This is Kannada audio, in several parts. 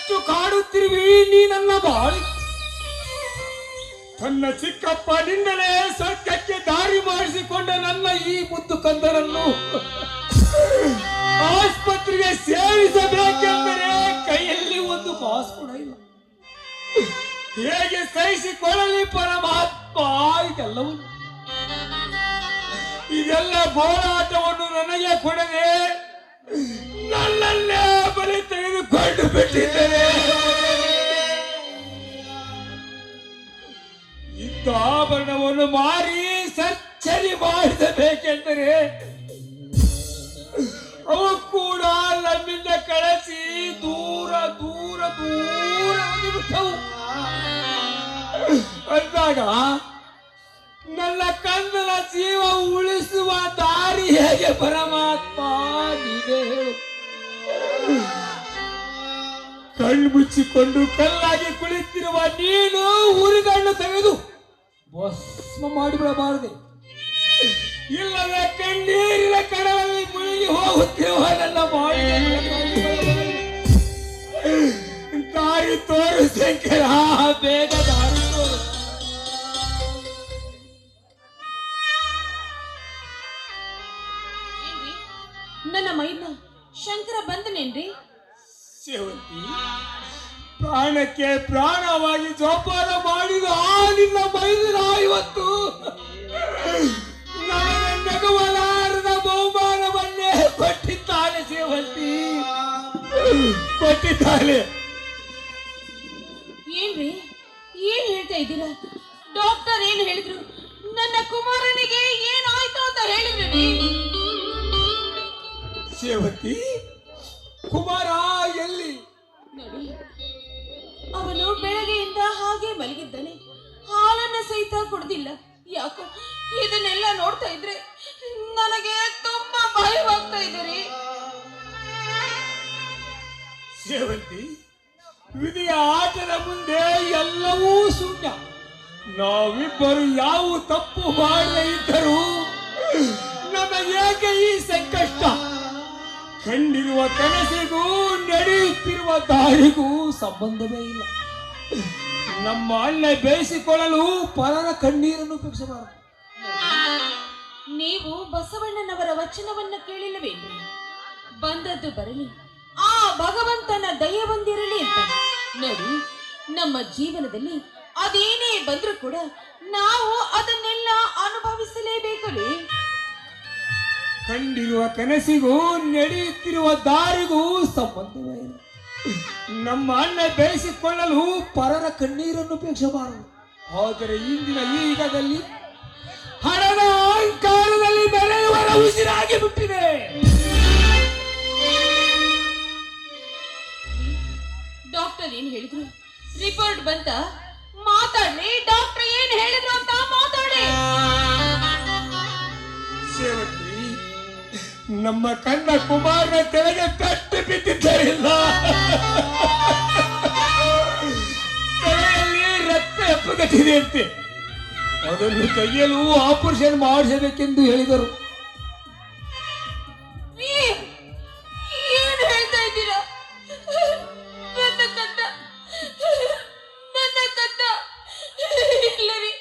ಎಷ್ಟು ಕಾಡುತ್ತಿರುವಿ ನೀ ನನ್ನ ಬಾಳಿ. ತನ್ನ ಚಿಕ್ಕಪ್ಪನಿಂದಲೇ ಸ್ವರ್ಗಕ್ಕೆ ದಾರಿ ಮಾಡಿಸಿಕೊಂಡ ನನ್ನ ಈ ಮುದ್ದು ಕಂದರನ್ನು ಆಸ್ಪತ್ರೆಗೆ ಸೇರಿಸಬೇಕೆಂದರೆ ಕೈಯಲ್ಲಿ ಒಂದು ಕಾಸು ಕೂಡ ಇಲ್ಲ. ಹೇಗೆ ಸಹಿಸಿಕೊಳ್ಳಲಿ ಪರಮಾತ್ಮ ಇದೆಲ್ಲವನ್ನು? ಇದೆಲ್ಲ ಬೋರಾಟವನ್ನು ನನಗೆ ಕೊಡದೆ ನನ್ನನ್ನೇ ಬಲಿ ತೆಗೆದುಕೊಂಡು ಬಿಟ್ಟಿದ್ದೇನೆ. ಇದ್ದ ಆಭರಣವನ್ನು ಮಾರಿ ಸರ್ಜರಿ ಮಾಡಿಸಬೇಕೆಂದರೆ ಅವು ಕೂಡ ನಮ್ಮಿಂದ ಕಳಿಸಿ ದೂರ ದೂರ ದೂರ ಬಿಟ್ಟವು. ಅಂದಾಗ ನನ್ನ ಕಂದನ ಜೀವ ಉಳಿಸುವ ದಾರಿ ಹೇಗೆ ಪರಮಾತ್ಮ ನೀವೇ ಹೇಳು. ಕಣ್ಣು ಮುಚ್ಚಿಕೊಂಡು ಕಲ್ಲಾಗಿ ಕುಳಿತಿರುವ ನೀನು ಉರಿಗಣ್ಣು ತೆಗೆದು ಭಸ್ಮ ಮಾಡಿಬಿಡಬಾರದೆ. ಇಲ್ಲವೇ ಕಣ್ಣೀರಿನ ಕಡಲಲ್ಲಿ ಮುಳುಗಿ ಹೋಗುತ್ತಿರುವ ನನ್ನ ಬಾಯಿ ದಾರಿ ತೋರು ಶಂಕರ, ಬೇಗ ದಾರಿ ತೋರು. ನನ್ನ ಮೈನ ಶಂಕರ ಬಂದನೇನ್ರಿ? ಸೇವಂತಿ, ಪ್ರಾಣಕ್ಕೆ ಪ್ರಾಣವಾಗಿ ಜೋಪಾನ ಮಾಡಿದ ನಿನ್ನ ಮೈದಿನ ಇವತ್ತು ನನಗೆ ನಗುವಲಾರದ ಬಹುಮಾನವನ್ನೇ ಕೊಟ್ಟಿದ್ದಾನೆ. ಸೇವಂತಿ ಕೊಟ್ಟಿದ್ದಾನೆ. ಏನ್ರಿ, ಏನ್ ಹೇಳ್ತಾ ಇದ್ದೀರಾ? ಡಾಕ್ಟರ್ ಏನ್ ಹೇಳಿದ್ರು? ನನ್ನ ಕುಮಾರನಿಗೆ ಏನಾಯ್ತು ಅಂತ ಹೇಳಿದ್ರಿ? ಸೇವಂತಿ, ಕುಮಾರ ಎಲ್ಲಿ? ನೋಡಿ, ಅವನು ಬೆಳಗ್ಗೆಯಿಂದ ಹಾಗೆ ಮಲಗಿದ್ದಾನೆ. ಹಾಲನ್ನ ಸಹಿತ ಕೊಡುದಿಲ್ಲ. ಯಾಕೋ ಇದನ್ನೆಲ್ಲ ನೋಡ್ತಾ ಇದ್ರೆ ನನಗೆ ತುಂಬಾ ಭಯವಾಗ್ತಾ ಇದೆ ರೀ. ಸೇವಂತಿ, ವಿಧಿಯ ಆಟದ ಮುಂದೆ ಎಲ್ಲವೂ ಶೂನ್ಯ. ನಾವಿಬ್ಬರು ಯಾವ ತಪ್ಪು ಮಾಡದೇ ಇದ್ದರೂ ನಮಗೇಕೆ ಈ ಸಂಕಷ್ಟ? ಕಂಡಿರುವ ಕನಸಿಗೂ ನಡೆಯುತ್ತಿರುವ ದಾರಿಗೂ ಸಂಬಂಧವೇ ಇಲ್ಲ. ನಮ್ಮ ಅಣ್ಣ ಬೇಯಿಸಿಕೊಳ್ಳಲು ಪರರ ಕಣ್ಣೀರನ್ನು ಪಕ್ಷಬಾರದು. ನೀವು ಬಸವಣ್ಣನವರ ವಚನವನ್ನ ಕೇಳಿಲ್ಲವೇನ್ರಿ? ಬಂದದ್ದು ಬರಲಿ, ಆ ಭಗವಂತನ ದಯೆ ಬಂದಿರಲಿ ಅಂತ. ನೋಡಿ, ನಮ್ಮ ಜೀವನದಲ್ಲಿ ಅದೇನೇ ಬಂದ್ರೂ ಕೂಡ ನಾವು ಅದನ್ನೆಲ್ಲ ಅನುಭವಿಸಲೇಬೇಕಲ್ಲಿ. ಕಂಡಿರುವ ಕನಸಿಗೂ ನಡೆಯುತ್ತಿರುವ ದಾರಿಗೂ ಸಂಬಂಧವೇ ಇಲ್ಲ. ನಮ್ಮ ಅಣ್ಣ ಬೇಯಿಸಿಕೊಳ್ಳಲು ಪರರ ಕಣ್ಣೀರನ್ನು ಪೇಕ್ಷಬಾರದು. ಆದರೆ ಇಂದಿನ ಯುಗದಲ್ಲಿ ಹಣದ ಅಹಂಕಾರದಲ್ಲಿ ಬೆಳೆಯುವರ ಉಸಿರಾಗಿ ಬಿಟ್ಟಿದೆ. ಡಾಕ್ಟರ್ ಏನ್ ಹೇಳಿದ್ರು? ರಿಪೋರ್ಟ್ ಬಂತ? ಮಾತಾಡ್ಲಿ. ಡಾಕ್ಟರ್ ಏನ್ ಹೇಳಿದ್ರು ಅಂತ ಮಾತಾಡಿ. ಸೇವಕಿ, ನಮ್ಮ ಕಣ್ಣ ಕುಮಾರನ ತೆರೆಗೆ ಪೆಟ್ಟು ಬಿದ್ದಿದ್ದರಿಂದ ತಲೆಯಲ್ಲಿ ರಕ್ತ ಹೆಪ್ಪುಗಟ್ಟಿದೆ ಅಂತೆ. ಅದನ್ನು ತೆಗೆಯಲು ಆಪರೇಷನ್ ಮಾಡಿಸಬೇಕೆಂದು ಹೇಳಿದರು. ಏನು ಹೇಳ್ತಾ ಇದ್ದೀರಾ? ನನ್ನ ಕದ್ದ, ನನ್ನ ಕದ್ದ. ಇಲ್ಲ ರೀ,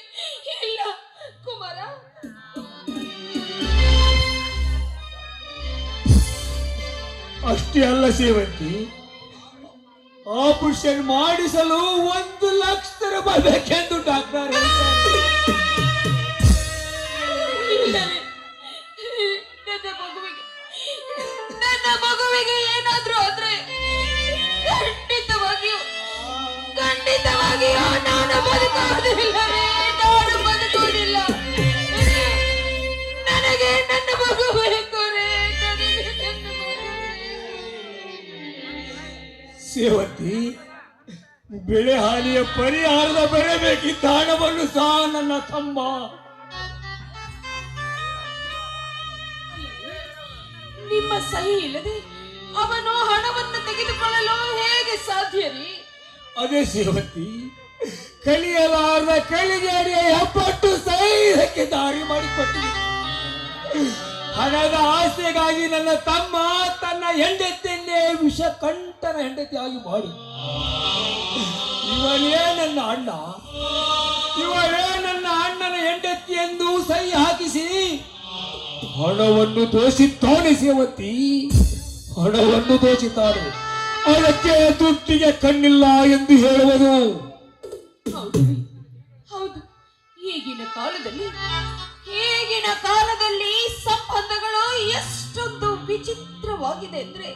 ಇಲ್ಲ ಕುಮಾರ. ಅಷ್ಟೇ ಅಲ್ಲ ಸೇವಂತಿ, ಆಪರೇಷನ್ ಮಾಡಿಸಲು 1 ಲಕ್ಷ ರೂಪಾಯಿ ಬೇಕೆಂದು ಡಾಕ್ಟರ್ ಹೇಳ್ತಾರೆ. ನನ್ನ ಮಗುವಿಗೆ ಏನಾದ್ರೂ ಆದ್ರೆ ಖಂಡಿತವಾಗಿಯೂ ನಾನು ಬದುಕೋದಿಲ್ಲ ರೀ, ನಾನು ಬದುಕೋದಿಲ್ಲ. ನನಗೆ ನನ್ನ ಮಗು ಬೇಕು ರೀ, ನನಗೆ ನನ್ನ ಮಗು. ಸೇವತಿ, ಬೆಳೆ ಹಾನಿಯ ಪರಿಹಾರದ ಬರಬೇಕಿದ್ದ ಹಣವನ್ನು ಸಹ ನನ್ನ ತಮ್ಮ ನಿಮ್ಮ ಸಹಿ ಇಲ್ಲದೆ ಅವನು ಹಣವನ್ನು ತೆಗೆದುಕೊಳ್ಳಲು ಹೇಗೆ ಸಾಧ್ಯ ರೀ? ಅದೇ ಸೇವತಿ, ಕಲಿಯಲಾರದ ಕಲಿಗೇಡಿಯ ಹೆಬ್ಬಟ್ಟು ಸಹಿದಕ್ಕೆ ದಾರಿ ಮಾಡಿಕೊಟ್ಟಿದೆ. ಹಣದ ಆಸೆಗಾಗಿ ನನ್ನ ತಮ್ಮ ತನ್ನ ಹೆಂಡತಿಯನ್ನೇ ವಿಷಕಂಠನ ಹೆಂಡತಿಯಾಗಿ ಮಾಡಿ ಇವನೇ ನನ್ನ ಅಣ್ಣ, ಇವನೇ ನನ್ನ ಅಣ್ಣನ ಹೆಂಡತಿ ಎಂದು ಸಹಿ ಹಾಕಿಸಿ ಹಣವನ್ನು ದೋಷಿದ್ದಾನೆ. ಸೇವತಿ ಹಣವನ್ನು ದೋಷಿದ್ದಾನೆ, ಅದಕ್ಕೆ ದುಡ್ಡಿಗೆ ಕಣ್ಣಿಲ್ಲ ಎಂದು ಹೇಳುವುದು. ಹೌದು ಹೌದು, ಈಗಿನ ಕಾಲದಲ್ಲಿ ಸಂಬಂಧಗಳು ಎಷ್ಟೊಂದು ವಿಚಿತ್ರವಾಗಿದೆ ಅಂದ್ರೆ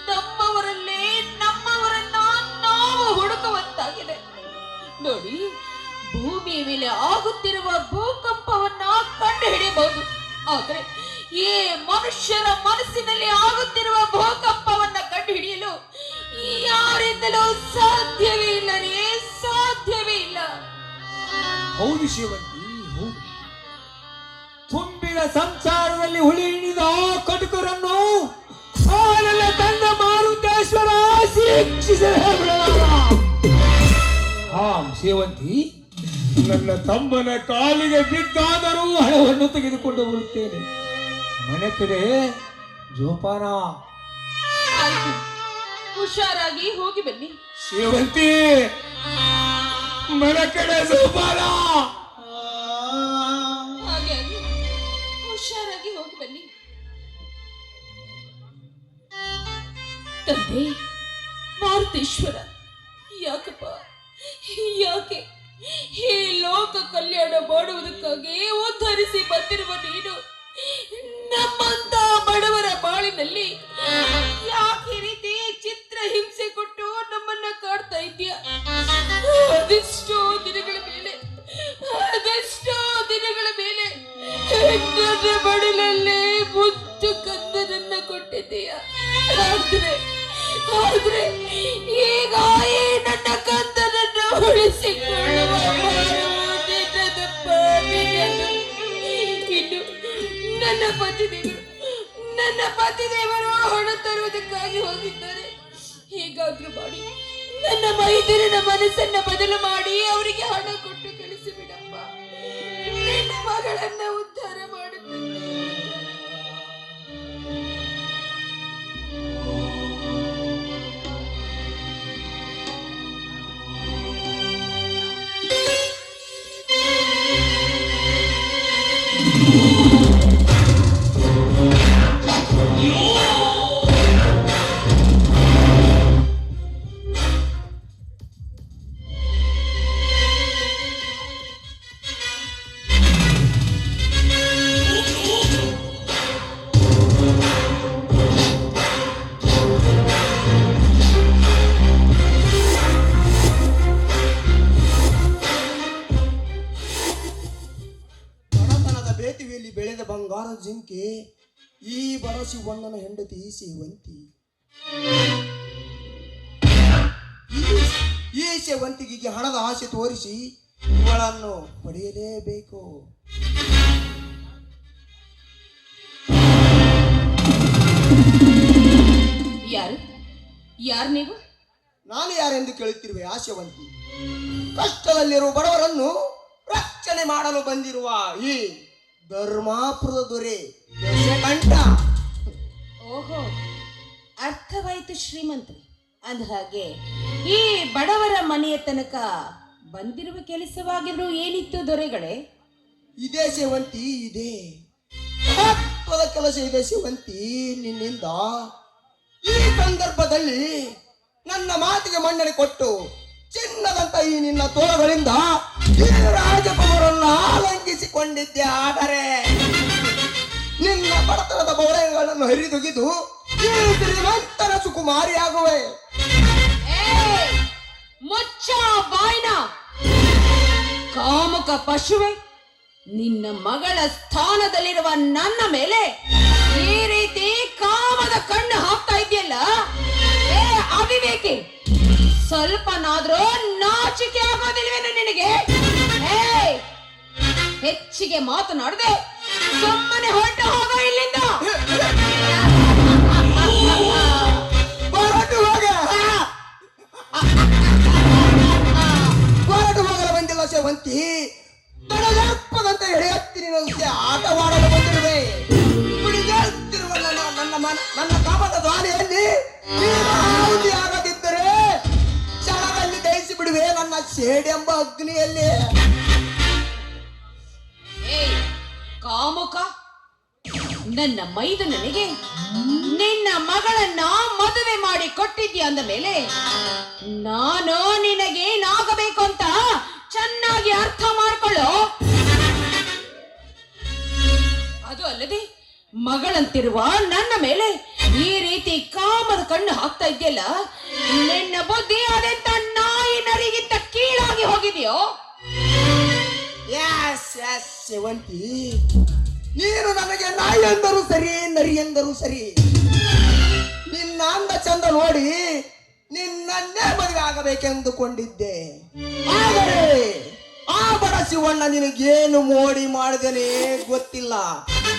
ನಮ್ಮವರಲ್ಲೇ ನಮ್ಮವರನ್ನ ನಾವು ಹುಡುಕುವಂತಾಗಿದೆ. ನೋಡಿ, ಭೂಮಿಯ ಮೇಲೆ ಆಗುತ್ತಿರುವ ಭೂಕಂಪವನ್ನ ಕಂಡು ಹಿಡಿಯಬಹುದು, ಆದ್ರೆ ಈ ಮನುಷ್ಯರ ಮನಸ್ಸಿನಲ್ಲಿ ಆಗುತ್ತಿರುವ ಭೂಕಂಪವನ್ನ ಕಂಡು ಹಿಡಿಯಲು ಯಾರಿಂದಲೂ ಸಾಧ್ಯವೇ ಇಲ್ಲ ರೀ, ಸಾಧ್ಯವೇ ಇಲ್ಲ. ಹೌದು ಶಿವಂತಿ, ಹೌದು. ತುಂಬಿದ ಸಂಸಾರದಲ್ಲಿ ಹುಳಿ ಹಿಡಿದ ಕಟುಕರನ್ನು ಹಾಲೆಲ್ಲ ತನ್ನ ಮಾರುತೇಶ್ವರ ಶಿಕ್ಷಿಸಲೇ. ಸೇವಂತಿ, ನನ್ನ ತಮ್ಮನ ಕಾಲಿಗೆ ಬಿದ್ದಾದರೂ ಹಣವನ್ನು ತೆಗೆದುಕೊಂಡು ಬರುತ್ತೇನೆ. ಮನೆ ಕಡೆ ಜೋಪಾನ. ಆಯ್ತು, ಹುಷಾರಾಗಿ ಹೋಗಿ ಬನ್ನಿ. ಸೇವಂತಿ, ಮನೆ ಕಡೆ ಜೋಪಾನ. ಹಾಗೆ ಹುಷಾರಾಗಿ ಹೋಗಿ ಬನ್ನಿ. ತಂದೆ ಮಾರುತೇಶ್ವರ, ಯಾಕಪ್ಪ, ಯಾಕೆ ಈ ಲೋಕ ಕಲ್ಯಾಣ ಮಾಡುವುದಕ್ಕಾಗಿ ಉದ್ಧರಿಸಿ ಬಂದಿರುವ ನೀನು ನಮ್ಮಂತ ಬಡವರ ಬಾಳಿನಲ್ಲಿ ಯಾಕೆ ರೀತಿ ಚಿತ್ರ ಹಿಂಸೆ ಕೊಟ್ಟು ನಮ್ಮನ್ನ ಕಾಡ್ತಾ ಇದ್ದೀಯ? ಅದೆಷ್ಟೋ ದಿನಗಳ ಮೇಲೆ ನನ್ನ ಬಡಲಲ್ಲೇ ಮುದ್ದು ಕಂದನನ್ನ ಕೊಟ್ಟಿದ್ದೀಯ. ಆದ್ರೆ ಈಗ ಈ ನನ್ನ ಕಂದನನ್ನು ಉಳಿಸಿಕೊಳ್ಳುವ ಇನ್ನು ನನ್ನ ಪತಿದೇವರು ಹಣ ತರುವುದಕ್ಕಾಗಿ ಹೋಗಿದ್ದಾರೆ. ಹೇಗಾದ್ರೂ ಮಾಡಿ ನನ್ನ ಮೈದರನ ಮನಸ್ಸನ್ನ ಬದಲು ಮಾಡಿ ಅವರಿಗೆ ಹಣ ಕೊಟ್ಟು ಕಳಿಸಿಬಿಡಪ್ಪ. ನಿನ್ನ ಮಗಳನ್ನ ಉದ್ಧಾರ ಮಾಡುತ್ತೇನೆ. ಬೆಳೆದ ಬಂಗಾರ ಜಿಂಕೆ ಈ ಬಡ ಶಿವಣ್ಣನ ಹೆಂಡತಿ ಸೇವಂತಿ. ಈ ಸೇವಂತಿಗೆ ಹಣದ ಆಸೆ ತೋರಿಸಿ ಇವಳನ್ನು ಪಡೆಯಲೇಬೇಕು. ಯಾರು ನೀವು? ನಾನು ಯಾರೆಂದು ಕೇಳುತ್ತಿರುವೆ? ಆ ಸೇವಂತಿ ಕಷ್ಟದಲ್ಲಿರುವ ಬಡವರನ್ನು ರಕ್ಷಣೆ ಮಾಡಲು ಬಂದಿರುವ ಈ ಧರ್ಮಾಪುರದ ದೊರೆ ದಶಕಂಠ. ಓಹೋ, ಅರ್ಥವಾಯಿತು ಶ್ರೀಮಂತರಿ. ಅಂದ ಹಾಗೆ ಈ ಬಡವರ ಮನೆಯ ತನಕ ಬಂದಿರುವ ಕೆಲಸವಾಗಿದ್ರು ಏನಿತ್ತು ದೊರೆಗಳೇ? ಇದೇ ಸೇವಂತಿ, ಇದೆ ಮಹತ್ವದ ಕೆಲಸ ಇದೆ ಸೇವಂತಿ ನಿನ್ನಿಂದ. ಈ ಸಂದರ್ಭದಲ್ಲಿ ನನ್ನ ಮಾತಿಗೆ ಮನ್ನಣೆ ಕೊಟ್ಟು ಚಿನ್ನದಂತ ಈ ನಿನ್ನ ತೋಳಗಳಿಂದ ಈ ರಾಜಕುಮಾರನ್ನು ಆಲಂಗಿಸಿಕೊಂಡಿದ್ದೆ. ಆದರೆ ನಿನ್ನ ಬಡತನದ ಬೌಳೆಗಳನ್ನು ಹರಿದುಗಿದು ಈ ಶ್ರೀಮಂತರ ಸುಕುಮಾರಿಯಾಗುವೆ. ಮುಚ್ಚ ಬಾಯ್ನ ಕಾಮುಕ ಪಶುವೆ, ನಿನ್ನ ಮಗಳ ಸ್ಥಾನದಲ್ಲಿರುವ ನನ್ನ ಮೇಲೆ ಈ ರೀತಿ ಕಾಮದ ಕಣ್ಣು ಹಾಕ್ತಾ ಇದೆಯಲ್ಲ, ಅವಿವೇಕಿ, ಸ್ವಲ್ಪನಾದ್ರೂ ನಾಚಿಕೆ ಆಗೋದಿಲ್ವೇನು ನಿನಗೆ? ಹೆಚ್ಚಿಗೆ ಮಾತನಾಡದೆ ಸುಮ್ಮನೆ ಹೊರಟು ಹೋಗೋ ಇಲ್ಲಿಂದ. ಹೊರಟು ಹೋಗಲು ಬಂದಿಲ್ಲ ಸೇವಂತಿ, ತಡಗಪ್ಪದಂತ ಎಳೆಯತ್ತೀನಿ ಆಟವಾಡಲು ಬಂದಿರುವೆ. ಸೇಡೆಂಬ ಅಗ್ನಿಯಲ್ಲಿ. ಏಯ್ ಕಾಮುಕ, ನನ್ನ ಮೈದುನನಿಗೆ ನಿನ್ನ ಮಗಳನ್ನ ಮದುವೆ ಮಾಡಿ ಕೊಟ್ಟಿದ್ಯಾ ಅಂದ ಮೇಲೆ ನಾನು ನಿನಗೇನಾಗಬೇಕು ಅಂತ ಚೆನ್ನಾಗಿ ಅರ್ಥ ಮಾಡ್ಕೊಳ್ಳೋ. ಅದು ಅಲ್ಲದೆ ಮಗಳಂತಿರುವ ನನ್ನ ಮೇಲೆ ಈ ರೀತಿ ಕಾಮದ ಕಣ್ಣು ಹಾಕ್ತಾ ಇದೆಯಲ್ಲ, ನಿನ್ನ ಬುದ್ಧಿ ಅದೆಂತ ನಾಯಿ ನರಿಗಿಂತ ಕೀಳಾಗಿ ಹೋಗಿದೆಯೋ. ಸೇವಂತಿ, ನೀನು ನನಗೆ ನಾಯಿ ಎಂದರೂ ಸರಿ, ನರಿ ಎಂದರೂ ಸರಿ. ನಿನ್ನ ಅಂದ ಚಂದ ನೋಡಿ ನಿನ್ನನ್ನೇ ಮದುವೆ ಆಗಬೇಕೆಂದುಕೊಂಡಿದ್ದೆ. ಆದರೆ ಆ ಬಡ ಶಿವಣ್ಣ ನಿನಗೇನು ಮೋಡಿ ಮಾಡಿದನೇ ಗೊತ್ತಿಲ್ಲ.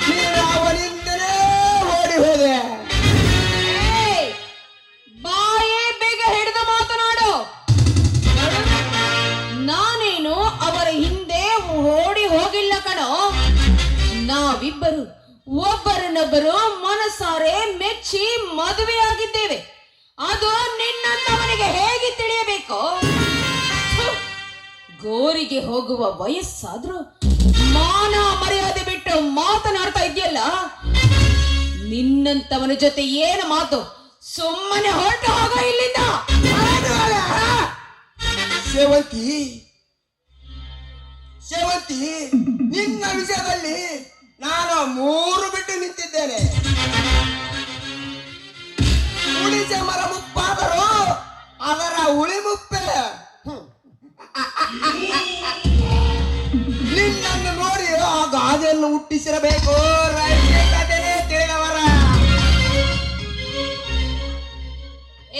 ನೀನು ಅವನಿಂದಲೇ ಓಡಿ ಹೋದೆ. ಬಾಯೇ ಬೇಗ ಹಿಡಿದು ಮಾತನಾಡು. ನಾನೇನು ಅವರ ಹಿಂದೆ ಓಡಿ ಹೋಗಿಲ್ಲ ಕಣೋ. ನಾವಿಬ್ಬರು ಒಬ್ಬರನ್ನೊಬ್ಬರು ಮನಸಾರೆ ಮೆಚ್ಚಿ ಮದುವೆಯಾಗಿದ್ದೇವೆ. ಅದು ನಿನ್ನಂತವನಿಗೆ ಹೇಗೆ ತಿಳಿಯಬೇಕು? ಗೋರಿಗೆ ಹೋಗುವ ವಯಸ್ಸಾದ್ರೂ ಮಾನ ಮರ್ಯಾದೆ ಬಿಟ್ಟು ಮಾತನಾಡ್ತಾ ಇದೆಯಲ್ಲ, ನಿನ್ನಂತವನ ಜೊತೆ ಏನು ಮಾತು? ಸುಮ್ಮನೆ ಹೊರಟು ಹೋಗ ಇಲ್ಲಿಂದ. ಸೇವಂತಿ, ಸೇವಂತಿ, ನಿನ್ನ ವಿಷಯದಲ್ಲಿ ನಾನು 3 ಬಿಟ್ಟು ನಿಂತಿದ್ದೇನೆ. ಉಳಿಸೆ ಮರ ಮುಪ್ಪಾದರೂ ಅದರ ಉಳಿ ಮುಪ್ಪೆ. ನಿನ್ನನ್ನು ನೋಡಿ ಆ ಗಾದೆಯನ್ನು ಹುಟ್ಟಿಸಿರಬೇಕು. ಕಥೆನೇ ತಿಳಿದವರ.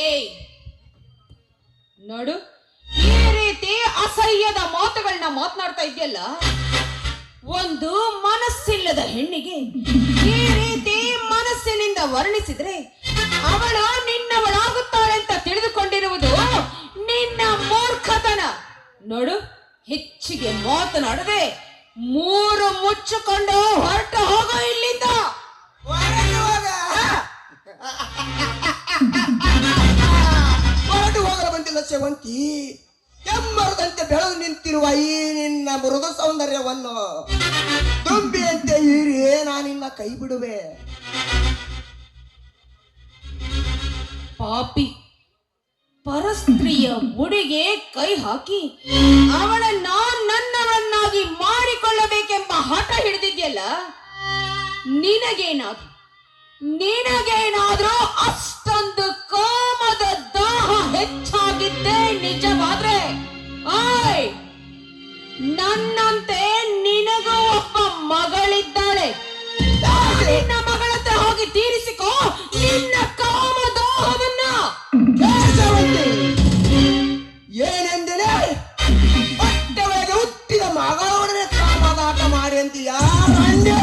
ಏಯ್ ನೋಡು, ಈ ರೀತಿ ಅಸಹ್ಯದ ಮಾತುಗಳನ್ನ ಮಾತನಾಡ್ತಾ ಇದೆಯಲ್ಲ, ಒಂದು ಮನಸ್ಸಿಲ್ಲದ ಹೆಣ್ಣಿಗೆ ಈ ರೀತಿ ಮನಸ್ಸಿನಿಂದ ವರ್ಣಿಸಿದ್ರೆ ಅವಳು ನಿನ್ನವಳಾಗುತ್ತಾಳೆ ಅಂತ ತಿಳಿದುಕೊಂಡಿರುವುದು ನಿನ್ನ ಮೂರ್ಖತನ. ನೋಡು, ಹೆಚ್ಚಿಗೆ ಮಾತನಾಡದೆ 3 ಮುಚ್ಚಿಕೊಂಡು ಹೊರಟು ಹೋಗೋ ಇಲ್ಲಿಂದ. ಹೊರಟು ಹೋಗಲು ಬಂದಿಲ್ಲ ಸೇವಂತಿ. ಕೆಮ್ಮರದಂತೆ ಬೆಳೆದು ನಿಂತಿರುವ ಈ ನಿನ್ನ ಮೃದು ಸೌಂದರ್ಯವನ್ನು ತುಂಬಿಯಂತೆ ಹೀರಿ ನಾನಿನ್ನ ಕೈ ಬಿಡುವೆ. ಪಾಪಿ, ಪರಸ್ತ್ರೀಯ ಮುಡಿಗೆ ಕೈ ಹಾಕಿ ಅವಳನ್ನ ನನ್ನವನ್ನಾಗಿ ಮಾಡಿಕೊಳ್ಳಬೇಕೆಂಬ ಹಠ ಹಿಡಿದಿದ್ಯಲ್ಲ, ನಿನಗೇನಾದ್ರೂ ಅಷ್ಟೊಂದು ಕಾಮದ ದಾಹ ಹೆಚ್ಚಾಗಿದ್ದೇ ನಿಜವಾದ್ರೆ, ನನ್ನಂತೆ ನಿನಗೂ ಒಬ್ಬ ಮಗಳಿದ್ದಾಳೆ. ನಿನ್ನ ಮಗಳ ಹತ್ರ ಹೋಗಿ ತೀರಿಸಿಕೋ ನಿನ್ನ ಕಾಮದಾಹವನ್ನ. ಏನೆಂದರೆ ಹೊಟ್ಟೆ ಒಳಗೆ ಹುಟ್ಟಿದ ಮಗಳೊಡನೆ ಕಾಮದಾಟ ಮಾಡಿ ಅಂತ ಯಾರಂಡೆ?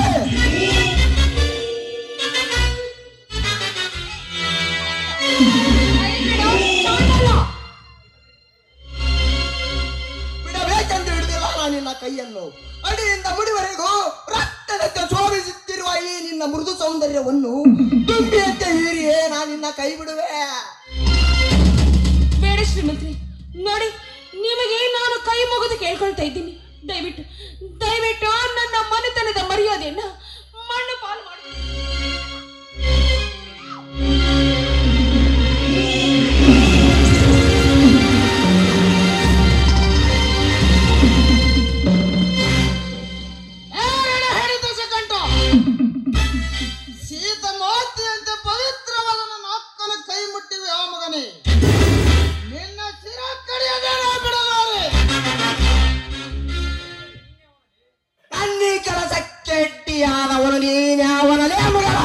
ಬಿಡಬೇಕೆಂದು ಹಿಡಿದಿಲ್ಲ ನಿನ್ನ ಕೈಯನ್ನು. ಅಡಿಯಿಂದ ಮುಡಿವರೆಗೂ ರಕ್ತದಂತೆ ಶೋಭಿಸುತ್ತಿರುವ ಈ ನಿನ್ನ ಮೃದು ಸೌಂದರ್ಯವನ್ನು ತುಂಬಿಯಂತೆ ಹೀರಿಯೇ ನಾನಿನ್ನ ಕೈ ಬಿಡುವೆ. ಬೇಡ ಶ್ರೀಮಂತ್ರಿ, ನೋಡಿ, ನಿಮಗೆ ನಾನು ಕೈ ಮುಗಿದು ಕೇಳ್ಕೊಳ್ತಾ ಇದ್ದೀನಿ. ದಯವಿಟ್ಟು ನನ್ನ ಮನೆತನದ ಮರ್ಯಾದೆಯನ್ನ ಮಣ್ಣು ಪಾಲು ಮಾಡಿ. ಸೀತಮೂರ್ತಿಯಂತೆ ಪವಿತ್ರವಾದ ನನ್ನ ಅಕ್ಕನ ಕೈ ಮುಟ್ಟಿವೆ ಆ ಮಗನೇ. ನಿನ್ನ ಶಿರ ಕಡಿಯದೆ ಬಿಡಲಾರೆ. ತನ್ನಿ ಕೆಲಸಕ್ಕೆ ಎಟ್ಟಿಯಾದವನು ನೀನ್ಯಾವನಲೇ ಮಗಳ?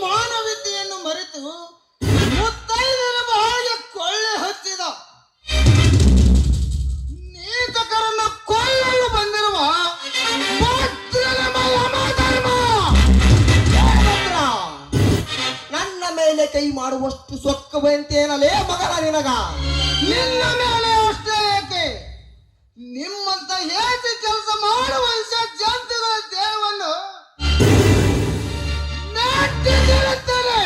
ಮಾನವೀಯತೆಯನ್ನು ಮರೆತು ಮುತ್ತೈದರ ಬಾಯಿಗೆ ಕೊಳ್ಳೆ ಹಚ್ಚಿದ ನೀತಕರನ್ನು ಕೊಲ್ಲಲು ಬಂದಿರುವ ನನ್ನ ಮೇಲೆ ಕೈ ಮಾಡುವಷ್ಟು ಸೊಕ್ಕವಂತೇನಲೇ ಮಗನ ನಿನಗ? ನಿನ್ನ ಮೇಲೆ ಅಷ್ಟೇ ಏಕೆ, ನಿಮ್ಮಂತ ಏಕೆ ಕೆಲಸ ಮಾಡುವ ಜಂತುಗಳ ದೇಹವನ್ನು ನೆಟ್ಟಿರುತ್ತಾರೆ.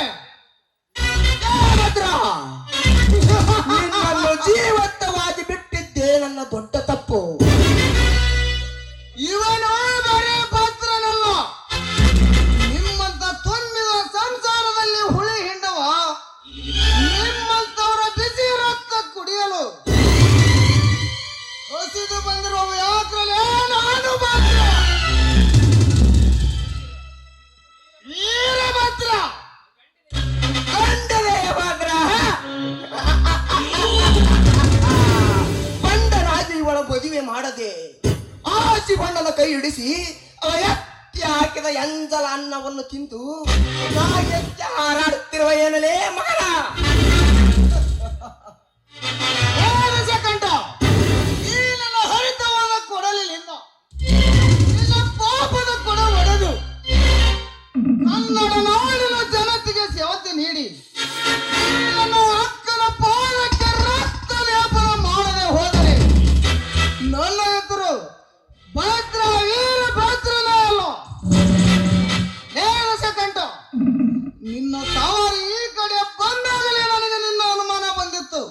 ಪಾಚಿ ಬಣ್ಣದ ಕೈ ಹಿಡಿಸಿ ಅವ ಎತ್ತಿ ಹಾಕಿದ ಎಂಜಲ ಅನ್ನವನ್ನು ತಿಂದು ನಾ ಎತ್ತಿ ಹಾರಾಡುತ್ತಿರುವ ಏನಲೇ ಮಗನ. ಏನು ಸೆಕೆಂಡ ಈ ನನ್ನ ಹರಿತವಾದ ಕೊಡಲಿನಿಂದ ನಿನ್ನ ಪಾಪದ ಕೊಡ ಒಡೆದು ಕನ್ನಡ ನಾಡಿನ ಜನತೆಗೆ ಸೇವತೆ ನೀಡಿ ನನ್ನ ಅಕ್ಕನ ಪಾದಕ್ಕೆ ರಕ್ತ ಲೇಪನ ಮಾಡದೆ ಹೋದರೆ ನನ್ನ ಹೆಸರು ಭದ್ರ ವೀರ ಭದ್ರನೇ ಅಲ್ಲ. ಏನು ಸೆಕೆಂಡ ನಿನ್ನ ತಾವರು ಈ ಕಡೆ ಬಂದಾಗಲೇ ನನಗೆ ನಿನ್ನ ಅನುಮಾನ ಬಂದಿತ್ತು.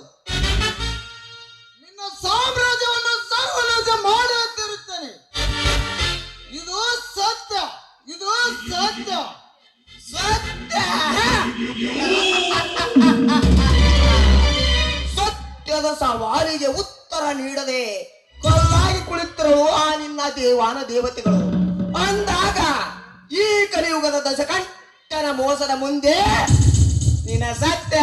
ನಿನ್ನ ಸಾಮ್ರಾಜ್ಯವನ್ನು ಸರ್ವನಾಶ ಮಾಡುತ್ತಿರುತ್ತೇನೆ. ಇದು ಸತ್ಯ, ಇದು ಸತ್ಯ. ಸತ್ಯ ಸತ್ಯದ ಸವಾಲಿಗೆ ಉತ್ತರ ನೀಡದೆ ಕೊಲ್ಲಾಗಿ ಕುಳಿತಿರುವ ಆ ನಿನ್ನ ದೇವಾನ ದೇವತೆಗಳು ಅಂದಾಗ ಈ ಕಲಿಯುಗದ ದಶಕಂಠನ ಮೋಸದ ಮುಂದೆ ನಿನ್ನ ಸತ್ಯ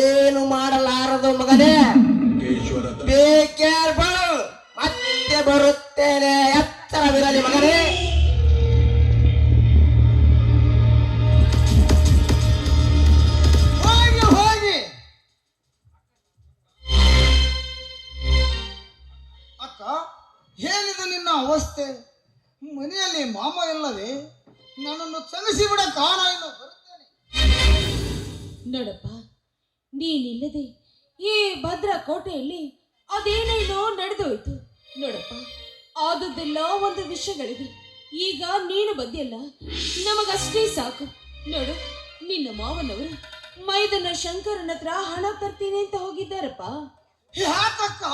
ಏನು ಮಾಡಲಾರದು ಮಗನೇ. ಬಿ ಕೇರ್ಫುಲ್, ಮತ್ತೆ ಬರುತ್ತೇನೆ, ಎತ್ತರವಿರಲಿ ಮಗನೇ. ಹೋಗಿ ಹೋಗಿ ಅಕ್ಕ, ಏನಿದು ನಿನ್ನ ಅವಸ್ಥೆ? ಮನೆಯಲ್ಲಿ ಮಾಮ ಇಲ್ಲವೇ? ನನ್ನನ್ನು ಕ್ಷಮಿಸಿ ಬಿಡ, ಕಾಣ ಇನ್ನು ಬರುತ್ತೇನೆ. ನೋಡಪ್ಪ, ನೀನಿಲ್ಲದೆ ಈ ಭದ್ರ ಕೋಟೆಯಲ್ಲಿ ಅದೇನೇನೋ ನಡೆದೋಯ್ತು. ನೋಡಪ್ಪ, ಆದದ್ದೆಲ್ಲ ಒಂದು ವಿಷಯಗಳಿದೆ. ಈಗ ನೀನು ಬಂದಿಯಲ್ಲ, ನಮಗಷ್ಟೇ ಸಾಕು. ನೋಡು, ನಿನ್ನ ಮಾವನವರು ಮೈದನ ಶಂಕರನ ಹತ್ರ ಹಣ ತರ್ತೀನಿ ಅಂತ ಹೋಗಿದ್ದಾರಪ್ಪ. ಯಾಕಕ್ಕ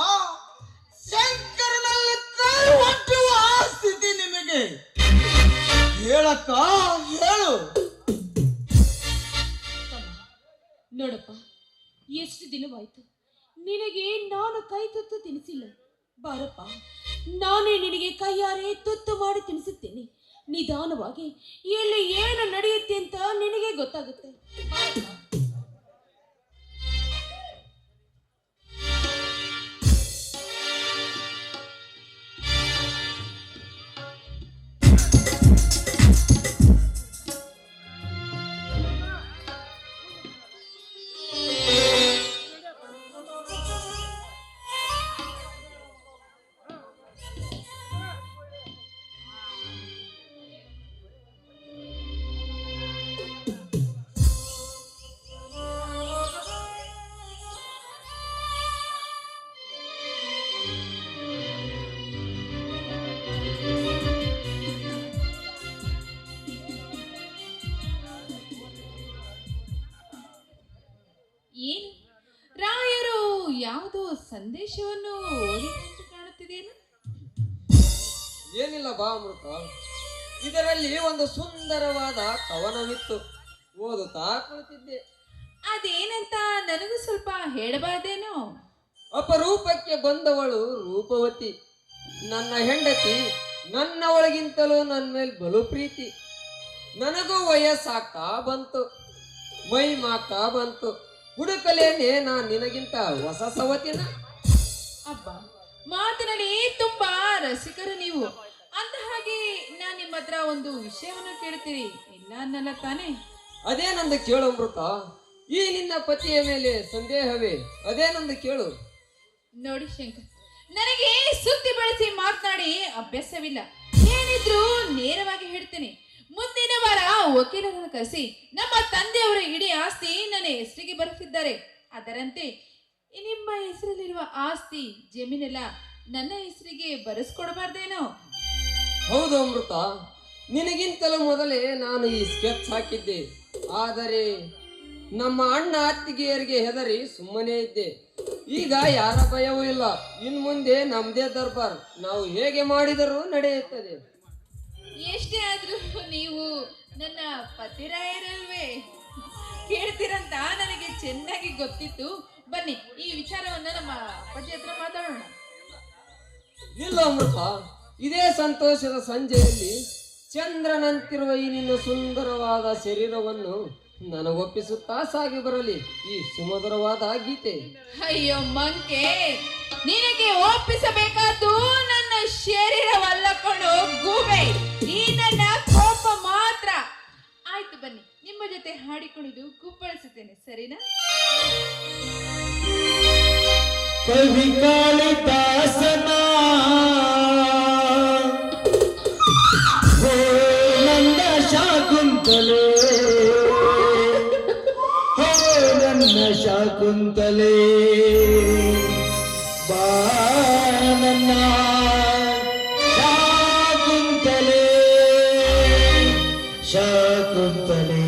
ಶಂಕರನಲ್ಲಿ ಕೈ ಒಟ್ಟುವ ಆ ಸ್ಥಿತಿ ನಿಮಗೆ? ಹೇಳಕ್ಕ, ಹೇಳು. ತಮ್ಮ, ನೋಡಪ್ಪ, ಎಷ್ಟು ದಿನವಾಯ್ತು ನಿನಗೆ ನಾನು ಕೈ ತುತ್ತು ತಿನಿಸಿಲ್ಲ. ಬಾರಪ್ಪ, ನಾನೇ ನಿನಗೆ ಕೈಯಾರೆ ತುತ್ತು ಮಾಡಿ ತಿನ್ನಿಸುತ್ತೇನೆ. ನಿಧಾನವಾಗಿ ಎಲ್ಲಿ ಏನು ನಡೆಯುತ್ತೆ ಅಂತ ನಿನಗೆ ಗೊತ್ತಾಗುತ್ತೆ. ಬಾರಪ್ಪ. ಏನು ರಾಯರು ಯಾವುದೋ ಸಂದೇಶವನ್ನು ಓದಿದಂತೆ ಕಾಣುತ್ತಿದೆಯಲ್ಲ? ಏನಿಲ್ಲ ಬಾ ಅಮೃತ, ಇದರಲ್ಲಿ ಒಂದು ಸುಂದರವಾದ ಕವನವಿತ್ತು, ಓದುತ್ತಾ ಕುಳಿತಿದ್ದೆ. ಅದೇನಂತ ನನಗೂ ಸ್ವಲ್ಪ ಹೇಳಬಾರ್ದೇನೋ? ಅಪರೂಪಕ್ಕೆ ಬಂದವಳು ರೂಪವತಿ, ನನ್ನ ಹೆಂಡತಿ ನನ್ನವಳಿಗಿಂತಲೂ ನನ್ನ ಮೇಲೆ ಬಲು ಪ್ರೀತಿ. ನನಗೂ ವಯಸ್ಸಾಗ್ತಾ ಬಂತು, ಮೈ ಮಾಗ್ತಾ ಬಂತು. ಹುಡುಕಲೇನೆ ನಾ ನಿನಗಿಂತ ಹೊಸ ಸವತಿನ. ಅಬ್ಬ, ಮಾತಿನಲ್ಲಿ ತುಂಬಾ ರಸಿಕರು ನೀವು. ಅಂತ ಹಾಗೆ ನಾನು ನಿಮ್ಮ ಹತ್ರ ಒಂದು ವಿಷಯವನ್ನು ಕೇಳ್ತೀರಿ, ಇಲ್ಲ ಅನ್ನಲ್ಲ ತಾನೆ? ಅದೇನಂದು ಕೇಳು ಅಮೃತ, ಈ ನಿನ್ನ ಪತಿಯ ಮೇಲೆ ಸಂದೇಹವೇ? ಅದೇನಂದು ಕೇಳು. ನೋಡಿ ಶಂಕರ್, ನನಗೆ ಸುತ್ತಿ ಬಳಸಿ ಮಾತನಾಡಿ ಅಭ್ಯಾಸವಿಲ್ಲ. ಏನಿದ್ರು ನೇರವಾಗಿ ಹೇಳ್ತೇನೆ. ಮುಂದಿನ ವಾರ ವಕೀಲರನ್ನು ಕರೆಸಿ ನಮ್ಮ ತಂದೆಯವರ ಇಡೀ ಆಸ್ತಿ ನನ್ನ ಹೆಸರಿಗೆ ಬರೆಸಿದ್ದಾರೆ. ಅದರಂತೆ ನಿಮ್ಮ ಹೆಸರಲ್ಲಿರುವ ಆಸ್ತಿ ಜಮೀನೆಲ್ಲ ನನ್ನ ಹೆಸರಿಗೆ ಬರೆಸ್ಕೊಡಬಾರ್ದೇನೋ? ಹೌದು ಅಮೃತ, ನಿನಗಿಂತಲೂ ಮೊದಲೇ ನಾನು ಈ ಸ್ಕೆಚ್ ಹಾಕಿದ್ದೆ. ಆದರೆ ನಮ್ಮ ಅಣ್ಣ ಅತ್ತಿಗೆಯರಿಗೆ ಹೆದರಿ ಸುಮ್ಮನೆ ಇದ್ದೆ. ಈಗ ಯಾರ ಭಯವೂ ಇಲ್ಲ. ಇನ್ ಮುಂದೆ ನಮ್ದೇ ದರ್ಬಾರ್, ನಾವು ಹೇಗೆ ಮಾಡಿದರೂ ನಡೆಯುತ್ತದೆ. ಎಷ್ಟೇ ಆದ್ರೂ ನೀವು ನನ್ನ ಪತಿರಾಯರಲ್ವೇ? ಕೇಳ್ತೀರಂತ ನನಗೆ ಚೆನ್ನಾಗಿ ಗೊತ್ತಿತ್ತು. ಬನ್ನಿ, ಈ ವಿಚಾರವನ್ನ ನಮ್ಮ ಅಪ್ಪಾಜಿ ಹತ್ರ ಮಾತಾಡೋಣ. ಇಲ್ಲ ಅಮೃತ, ಇದೇ ಸಂತೋಷದ ಸಂಜೆಯಲ್ಲಿ ಚಂದ್ರನಂತಿರುವ ಈ ನಿನ್ನ ಸುಂದರವಾದ ಶರೀರವನ್ನು ನನಗೊಪ್ಪಿಸುತ್ತಾ ಸಾಗಿ ಬರಲಿ ಈ ಸುಮಧುರವಾದ ಗೀತೆ. ಅಯ್ಯೋ ಮಂಕೆ, ನಿನಗೆ ಒಪ್ಪಿಸಬೇಕಾದ್ದು ನನ್ನ ಶರೀರವಲ್ಲ ಕಣೋ ಗೂಬೆ, ಈ ನನ್ನ ಕೋಪ ಮಾತ್ರ. ಆಯ್ತು ಬನ್ನಿ, ನಿಮ್ಮ ಜೊತೆ ಹಾಡಿಕೊಳ್ಳುವುದು ಕುಪ್ಪಳಿಸುತ್ತೇನೆ, ಸರಿನಾ? ಕವಿ ಕಾಳಿದಾಸನ ಹೋ ನನ್ನ ಶಾಕುಂತಲೆ, ಹೋ ನನ್ನ ಶಾಕುಂತಲೆ, ಬಾ ನನ್ನ ಶಾಕುಂತಲೆ, ಶಾಕುಂತಲೆ.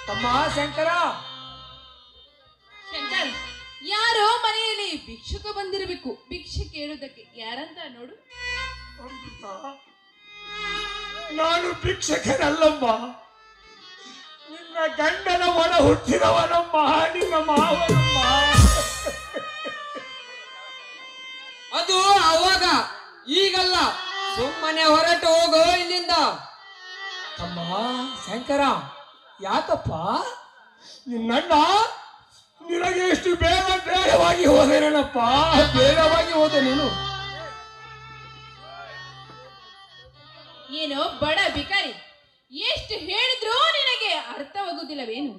ತಮ್ಮ ಶಂಕರ, ಶಂಕರ್, ಯಾರೋ ಮನೆಯಲ್ಲಿ ಭಿಕ್ಷುಕ ಬಂದಿರಬೇಕು. ಭಿಕ್ಷೆ ಕೇಳುವುದಕ್ಕೆ ಯಾರಂತ ನೋಡು. ನಾನು ಭಿಕ್ಷಕನಲ್ಲಮ್ಮ, ನಿನ್ನ ಗಂಡನ ಒಳ ಹುಟ್ಟಿದವನಮ್ಮ, ನಿನ್ನ ಮಾವನಮ್ಮ. ಅದು ಅವಾಗ, ಈಗಲ್ಲ. ಸುಮ್ಮನೆ ಹೊರಟು ಹೋಗೋ ಇಲ್ಲಿಂದ. ತಮ್ಮ ಶಂಕರ, ಯಾಕಪ್ಪ ನಿನ್ನಣ್ಣ ನಿನಗೆ ಎಷ್ಟು ಬೇಡವಾಗಿ ಹೋದೇನಪ್ಪ, ಬೇಡವಾಗಿ ಹೋದೆ ನೀನು. ಏನೋ ಬಡ ಬಿಕಾರಿ, ಎಷ್ಟು ಹೇಳಿದ್ರು ನಿನಗೆ ಅರ್ಥವಾಗುವುದಿಲ್ಲವೇನು?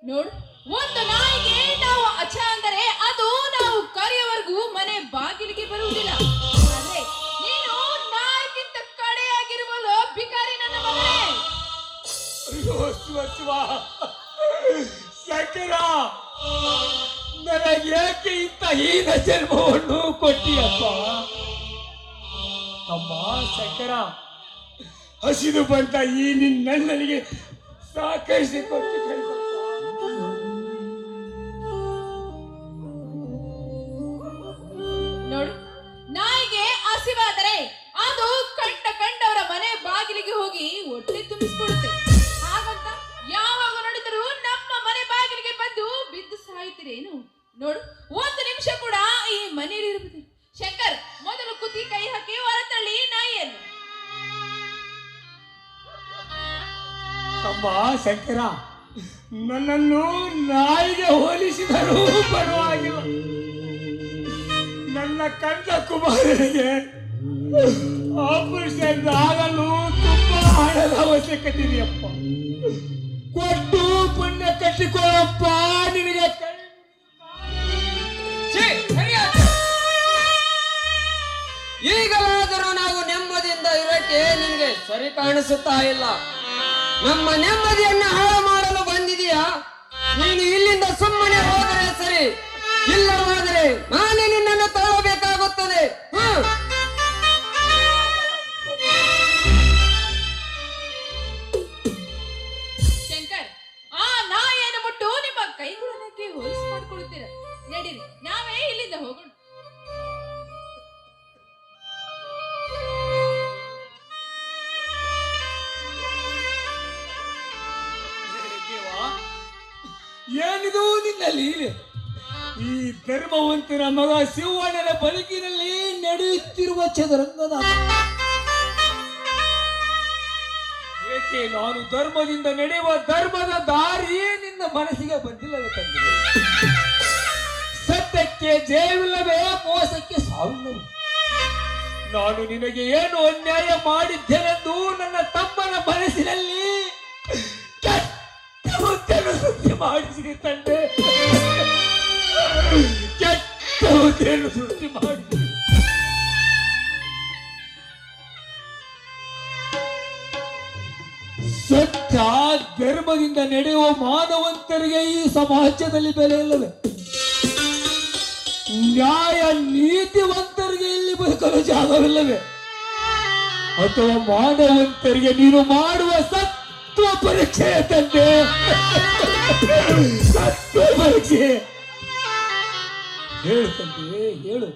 ನೋಡು, ಒಂದು ನಾಯಿಗೆ ನಾವು ಅಚ್ಚ ಅಂದರೆ ಅದು ನಾವು ಕರೆಯವರೆಗೂ ಮನೆ ಬಾಗಿಲಿಗೆ ಬರುವುದಿಲ್ಲ. ಆದ್ರೆ ನೀನು ನಾಯಿಗಿಂತ ಕಡೆಯಾಗಿರುವಲ್ಲ ಬಿಕಾರಿ ನನ್ನ ಮಗನೇ. ಅಯ್ಯೋ ಶಿವ ಶಿವ, ಶಂಕರ, ನನಗೆ ಯಾಕೆ ಇಂಥ ಹೀನ ಜನ್ಮವನ್ನು ಕೊಟ್ಟಿಯಪ್ಪ? ಅಮ್ಮ ಶಂಕರ, ಹಸಿದು ಬಂದ ಈ ನಿನ್ನಣ್ಣನಿಗೆ ಸಾಕಷ್ಟು ಕೊಟ್ಟು ಕಳಿಸಪ್ಪ. ನೋಡು, ನಾಯಿಗೆ ಹಸಿವಾದರೆ ಅದು ಕಂಡವರ ಮನೆ ಬಾಗಿಲಿಗೆ ಹೋಗಿ ಹೊಟ್ಟೆ ತುಂಬಿಸ್ಕೊಡುತ್ತೆ. ಹಾಗಂತ ಯಾವಾಗ ನೋಡಿದರೂ ನಮ್ಮ ಮನೆ ಬಾಗಿಲಿಗೆ ಬಂದು ಬಿದ್ದು ಸಾಯ್ತಿರೇನು? ನೋಡು, ಒಂದು ನಿಮಿಷ ಕೂಡ ಈ ಮನೆಯಲ್ಲಿ ಇರುವುದು. ಶಂಕರ್, ಮೊದಲು ಕುತಿ ಕೈ ಹಾಕಿ ಹೊರತಳ್ಳಿ ನಾಯಿಯನ್ನು. ಅಮ್ಮ ಶಂಕರ, ನನ್ನನ್ನು ನಾಯಿಗೆ ಹೋಲಿಸಿದರೂ ಪರವಾಗಿಲ್ಲ. ನನ್ನ ಕಂದ ಕುಮಾರನಿಗೆ ಆಪರೇಷನ್ ಆಗಲು ತುಂಬಾ ಹಣದ ಅವಶ್ಯಕತೆ ಇದೆಯಪ್ಪ. ಕೊಟ್ಟು ಪುಣ್ಯ ಕಟ್ಟಿಕೊಳ್ಳಪ್ಪ. ನಿನಗೆ ಈಗಲಾದರೂ ನಾವು ನೆಮ್ಮದಿಯಿಂದ ಇರೋಕೆ ನಿನಗೆ ಸರಿ ಕಾಣಿಸುತ್ತಾ ಇಲ್ಲ. ನಮ್ಮ ನೆಮ್ಮದಿಯನ್ನ ಹಾಳು ಮಾಡಲು ಬಂದಿದೀಯಾ? ನೀನು ಇಲ್ಲಿಂದ ಸುಮ್ಮನೆ ಹೋದರೆ ಸರಿ, ಇಲ್ಲವಾದರೆ ನಾನೇ ನಿನ್ನನ್ನು ತಳ್ಳಬೇಕಾಗುತ್ತದೆ. ಶಂಕರ್, ಆ ನಾಯಿಯನ್ನು ಬಿಟ್ಟು ನಿಮ್ಮ ಕೈಗಳನ್ನಕ್ಕೆ ಹೋಲಿಸಿ ಮಾಡ್ಕೊಳ್ತೀರ. ನಡೀರಿ, ನಾವೇ ಇಲ್ಲಿಂದ ಹೋಗೋಣ. ಏನಿದು ನಿನ್ನ ಲೀಲೆ? ಈ ಧರ್ಮವಂತನ ಮಗ ಶಿವಣ್ಣನ ಬದುಕಿನಲ್ಲಿ ನಡೆಯುತ್ತಿರುವ ಚದುರಂಗದ ಏಕೆ ನಾನು ಧರ್ಮದಿಂದ ನಡೆಯುವ ಧರ್ಮದ ದಾರಿಯೇ ನಿನ್ನ ಮನಸ್ಸಿಗೆ ಬಂದಿಲ್ಲವೇ ತಂದೆ? ಸತ್ಯಕ್ಕೆ ಜಯವಿಲ್ಲವೇ, ಮೋಸಕ್ಕೆ ಸಾವಿಲ್ಲವೇ? ನಾನು ನಿನಗೆ ಏನು ಅನ್ಯಾಯ ಮಾಡಿದ್ದೇನೆಂದು ನನ್ನ ತಮ್ಮನ ಮನಸ್ಸಿನಲ್ಲಿ ಸೃಷ್ಟಿ ಮಾಡಿಸಿದೆ ತಂದೆ. ಕೆಟ್ಟ ಹುದ್ದೆಯನ್ನು ಸೃಷ್ಟಿ ಮಾಡಿಸಿ ಸತ್ಯ ಧರ್ಮದಿಂದ ನಡೆಯುವ ಮಾನವಂತರಿಗೆ ಈ ಸಮಾಜದಲ್ಲಿ ಬೆಲೆ ಇಲ್ಲವೇ? ನ್ಯಾಯ ನೀತಿವಂತರಿಗೆ ಇಲ್ಲಿ ಬದುಕಲು ಜಾಗವಿಲ್ಲವೇ? ಅಥವಾ ಮಾನವಂತರಿಗೆ ನೀನು ಮಾಡುವ ಸತ್ವ ಪರೀಕ್ಷೆ ತಂದೆ, ಸತ್ವ ಪರೀಕ್ಷೆ. ಹೇಳು ತಂದೆ, ಹೇಳು.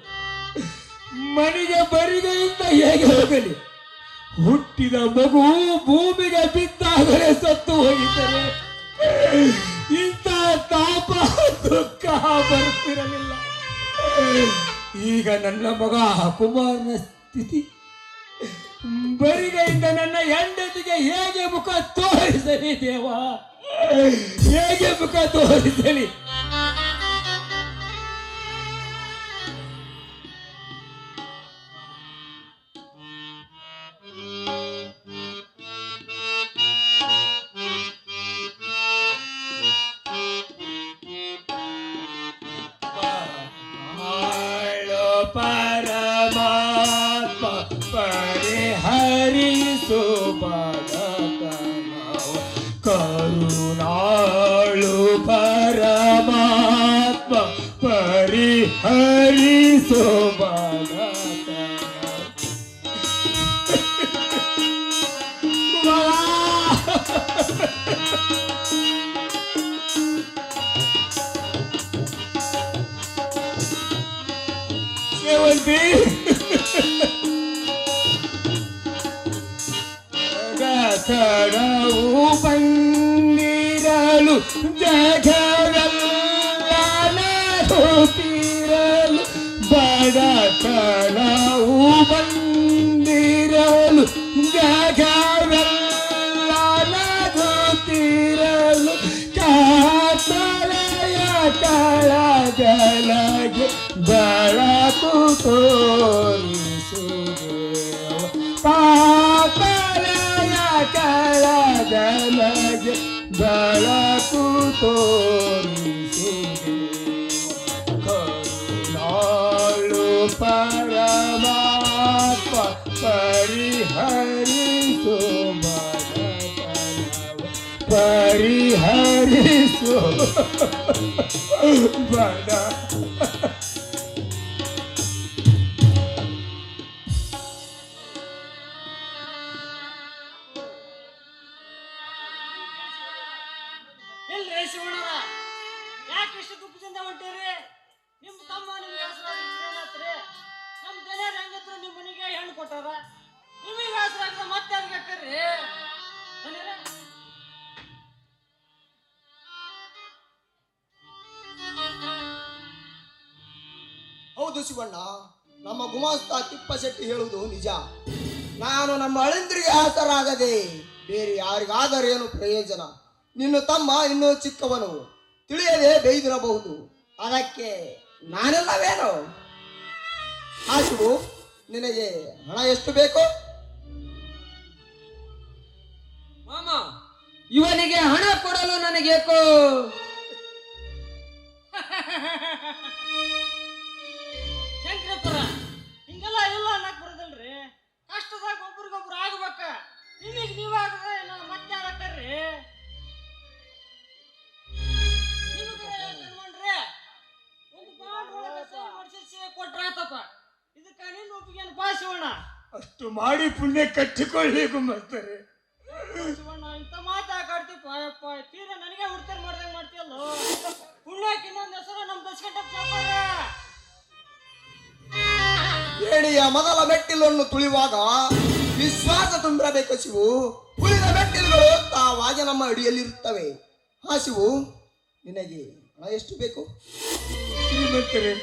ಮನೆಗೆ ಬರಿಗೆಯಿಂದ ಹೇಗೆ ಹೋಗಲಿ? ಹುಟ್ಟಿದ ಮಗು ಭೂಮಿಗೆ ಬಿದ್ದಾಗಲೇ ಸತ್ತು ಹೋಗಿದ್ದರೆ ಇಂಥ ತಾಪ ದುಃಖ ಬರುತ್ತಿರಲಿಲ್ಲ. ಈಗ ನನ್ನ ಮಗ ಕುಮಾರನ ಸ್ಥಿತಿ, ಬರಿಗೆಯಿಂದ ನನ್ನ ಹೆಂಡತಿಗೆ ಹೇಗೆ ಮುಖ ತೋರಿಸಲಿ ದೇವ, ಹೇಗೆ ಮುಖ ತೋರಿಸಲಿ? ಪರಮಾತ್ಮ ಪರಿಹರಿಸು ಕರುಣಾಳು, ಪರಮಾತ್ಮ ಪರಿಹರಿಸು ಸೇವಂತಿ ಕಡವು ಬಂದಿರಲು ಜಗವೆಲ್ಲನರುತ್ತಿರಲು, ಬಡತನವು ಬಂದಿರಲು ಜಗವೆಲ್ಲನರುತ್ತಿರಲು, ಕಾತಲೆಯ ಕಳಗಳಗೆ ಬೆಳಕು ತೋರಿಸುದೇವ, ಕಾತಲೆಯ ಕಳಗಳಗೆ ಬೆಳಕು ತೋರಿಸಿದೆ ಕರುಣಾಳು ಪರಮಾತ್ಮ ಪರಿಹರಿಸು ಬಡತನವ ಪರಿಹರಿಸು ಬಡ ಇಲ್ರಿ ಶಿವಣ್ಣರ ಯಾಕೆ ಇಷ್ಟು ದುಃಖದಿಂದ ಹೊಂಟಿರಿ? ನಿಮ್ಮ ತಮ್ಮ ನಿಮ್ಗೆ ಹೆಸರಾತ್ರಿ, ನಮ್ಮ ದನಿಯರ್ ಹೆಂಗಿದ್ರು ನಿಮ್ಮ ಮನೆಗೆ ಹೆಣ್ಣು ಕೊಟ್ಟಾರ, ನಿಮಗೆ ಹೆಸರಾಗ್ದ ಮತ್ತೆ ಯಾರಿಗೆ ಹಾಕರ್ರಿ? ಹೌದು ಶಿವಣ್ಣ, ನಮ್ಮ ಗುಮಾಸ್ತ ತಿಪ್ಪಶೆಟ್ಟಿ ಹೇಳುವುದು ನಿಜ. ನಾನು ನಮ್ಮ ಅಳಿಂದ್ರಿಗೆ ಆಸರಾಗದೆ ಬೇರೆ ಯಾರಿಗಾದರೇನು ಪ್ರಯೋಜನ? ನಿನ್ನ ತಮ್ಮ ಇನ್ನೂ ಚಿಕ್ಕವನು, ತಿಳಿಯದೆ ಬೈದಿರಬಹುದು. ಅದಕ್ಕೆ ನಾನೆಲ್ಲವೇನು? ಆಶು, ನಿನಗೆ ಹಣ ಎಷ್ಟು ಬೇಕು? ಮಾಮ, ಇವನಿಗೆ ಹಣ ಕೊಡಲು ನನಗೇಕೋ ಶಂಕರಪ್ಪರ ಹಿಂಗೆಲ್ಲ ಇಲ್ಲ ಅನ್ನಕ್ ಬರೋದಲ್ರಿ. ಕಷ್ಟದಾಗ ಒಬ್ರಿಗೊಬ್ರು ಆಗ್ಬೇಕ. ನಿಮಗೆ ನೀವಾಗದೆ ನಾನು ಮತ್ತೆ ಯಾರಕ್ಕಾರ್ರಿ? ಒಂದು ಬಾಂಡ್ ಒಳಗೆ ಸಹಿ ಮಾಡಿಸಿ ಕೊಟ್ರಾತಪ್ಪ. ಇದಕ್ಕ ನಿನ್ನ ಒಪ್ಪಿಗೆಯನ್ನು ಬಾ ಶಿವಣ್ಣ. ಅಷ್ಟು ಮಾಡಿ ಪುಣ್ಯ ಕಟ್ಟಿಕೊಳ್ಳಿ ಗುಮ್ಮಸ್ತಾರೆ. ಶಿವಣ್ಣ ಇಂಥ ಮಾತಾಡ್ತೀಪ್ಪ ಅಪ್ಪ, ತೀರ ನನಗೆ ಹುಡ್ತಾರ ಮಾಡ್ದಂಗ ಮಾಡ್ತೀಯಲ್ಲೋ. ಪುಣ್ಯಕ್ಕೆ ಇನ್ನೊಂದು ಹೆಸರು ನಮ್ಮ ದಸ್ಕಂಟಪ್ಪ ಸಾಪಾರ. ಏಣಿಯ ಮೊದಲ ಮೆಟ್ಟಿಲನ್ನು ತುಳಿಯುವಾಗ ವಿಶ್ವಾಸ ತುಂಬಿರಬೇಕು ಶಿವು. ಉಳಿದ ಮೆಟ್ಟಿಲುಗಳು ತಾವಾಗಿ ನಮ್ಮ ಅಡಿಯಲ್ಲಿರುತ್ತವೆ. ಹಾ ಶಿವು, ನಿನಗೆ ಹಣ ಎಷ್ಟು ಬೇಕು? ಶ್ರೀಮಂತರೇ,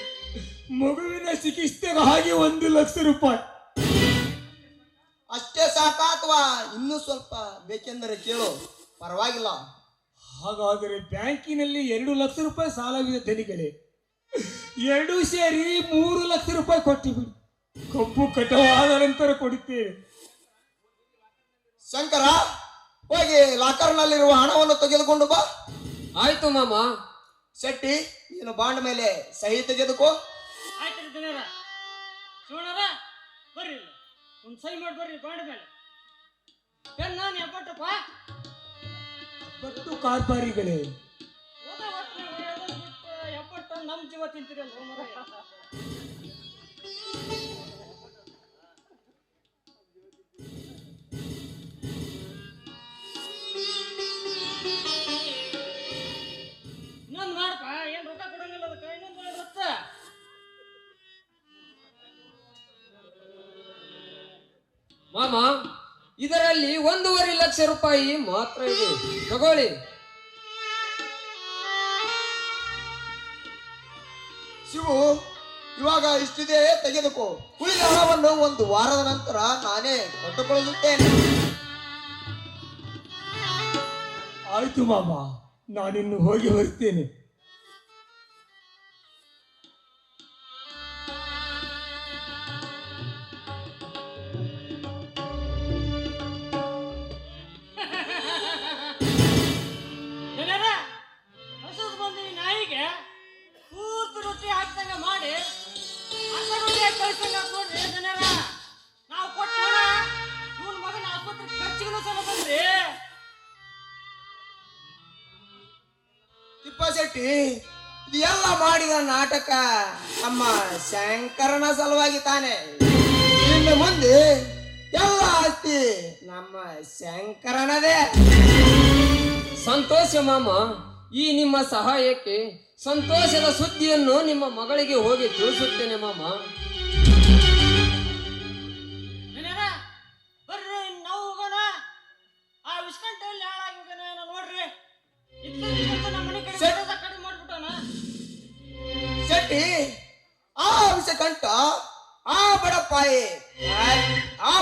ಮಗುವಿನ ಚಿಕಿತ್ಸೆಗಾಗಿ 1 ಲಕ್ಷ ರೂಪಾಯಿ. ಅಷ್ಟೇ ಸಾಕಾ ಅಥವಾ ಇನ್ನೂ ಸ್ವಲ್ಪ ಬೇಕೆಂದರೆ ಕೇಳು, ಪರವಾಗಿಲ್ಲ. ಹಾಗಾದರೆ ಬ್ಯಾಂಕಿನಲ್ಲಿ 2 ಲಕ್ಷ ರೂಪಾಯಿ ಸಾಲವಿದೆ ಧನಿಗಳೇ. 2 ಸೇರಿ 3 ಲಕ್ಷ ರೂಪಾಯಿ ಕೊಟ್ಟಿಬಿಡಿ. ಕಬ್ಬು ಕಟಾವಾದ ನಂತರ ಕೊಡುತ್ತೇವೆ. ಶಂಕರ, ಹೋಗಿ ಲಾಕರ್ನಲ್ಲಿರುವ ಹಣವನ್ನು ತೆಗೆದುಕೊಂಡು ಬಾ. ಆಯ್ತು ಮಾಮ. ಶೆಟ್ಟಿ, ನೀನು ಬಾಂಡ್ ಮೇಲೆ ಸಹಿ ತೆಗೆದುಕೋ. ಆಯ್ತು ದಿನರ ಶಿವಣ್ಣರ ಬರ್ರಿ, ಒಂದು ಸಹಿ ಮಾಡಿ ಬರ್ರಿ ಬಾಂಡ್ ಮೇಲೆ. ಪೆನ್ ನಾನು ಎಪ್ಪಟ್ಟಪ್ಪ. ಬಟ್ಟು ಕಾರ್ಬಾರಿಗಳೇ, ಓದ ಹೊತ್ತು ಬಿಟ್ಟು ಎಪ್ಪಟ್ಟು ನಮ್ಮ ಜೀವ ತಿಂತೀರಲ್ಲ ಮರ. ಇನ್ನೊಂದು ಮಾಡಪ್ಪ, ಏನು ರೊಕ್ಕ ಕೊಡಂಗಿಲ್ಲ ಅದಕ್ಕೆ. ಇನ್ನೊಂದು ರೊಕ್ಕ ಮಾಮ, ಇದರಲ್ಲಿ 1.5 ಲಕ್ಷ ರೂಪಾಯಿ ಮಾತ್ರ ಇದೆ, ತಗೊಳ್ಳಿ. ಶಿವು, ಇವಾಗ ಇಷ್ಟಿದೆ, ತೆಗೆದುಕೋ. ಉಳಿದ ಹಣವನ್ನು 1 ವಾರದ ನಂತರ ನಾನೇ ಕೊಟ್ಟುಕೊಳ್ಳುತ್ತೇನೆ. ಆಯ್ತು ಮಾಮ, ನಾನಿನ್ನು ಹೋಗಿ ಬರ್ತೇನೆ. ಜನರ ಹಸುದ್ ಬಂದು ಈ ನಾಯಿಗೆ ಪೂರ್ತಿ ರೊಟ್ಟಿ ಹಾಕ್ದಂಗ ಮಾಡಿ ಅರ್ಧ ರೊಟ್ಟಿ ಕಳ್ಸಂಗ ಕೊಡ್ರಿ ಜನರ. ನಾವು ಕೊಟ್ಟೋಣ ಇವನ್ ಮಗನ ಆಸ್ಪತ್ರೆ ಖರ್ಚಿಗೂ ಸಲ ಬಂದ್ರಿ. ತಿಪ್ಪಶೆಟ್ಟಿ, ಇದು ಎಲ್ಲ ಮಾಡಿದ ನಾಟಕ ನಮ್ಮ ಶಂಕರನ ಸಲುವಾಗಿ ತಾನೆ. ಇನ್ನು ಮುಂದೆ ಎಲ್ಲ ಆಸ್ತಿ ನಮ್ಮ ಶಂಕರನದೇ. ಸಂತೋಷ ಮಾಮ. ಈ ನಿಮ್ಮ ಸಹಾಯಕ್ಕೆ ಸಂತೋಷದ ಸುದ್ದಿಯನ್ನು ನಿಮ್ಮ ಮಗಳಿಗೆ ಹೋಗಿ ತಿಳಿಸುತ್ತೇನೆ ಮಾಮ. ಜನರ ಬರ್ರಿ, ನಾವು ಹೋಗೋಣ. ಆ ವಿಸ್ಕಂಟಲ್ಲಿ ಹಾಳಾಗಿದ್ದಾನೆ ನೋಡ್ರಿ. ಇತ್ತು ನಮ್ಮ ಮನೆ ಕಡೆ ಕಡಿಮೆ ಮಾಡ್ಬಿಟ್ಟಾನ. ಶೆಟ್ಟಿ, ಆ ವಿಷಕಂಠ ಆ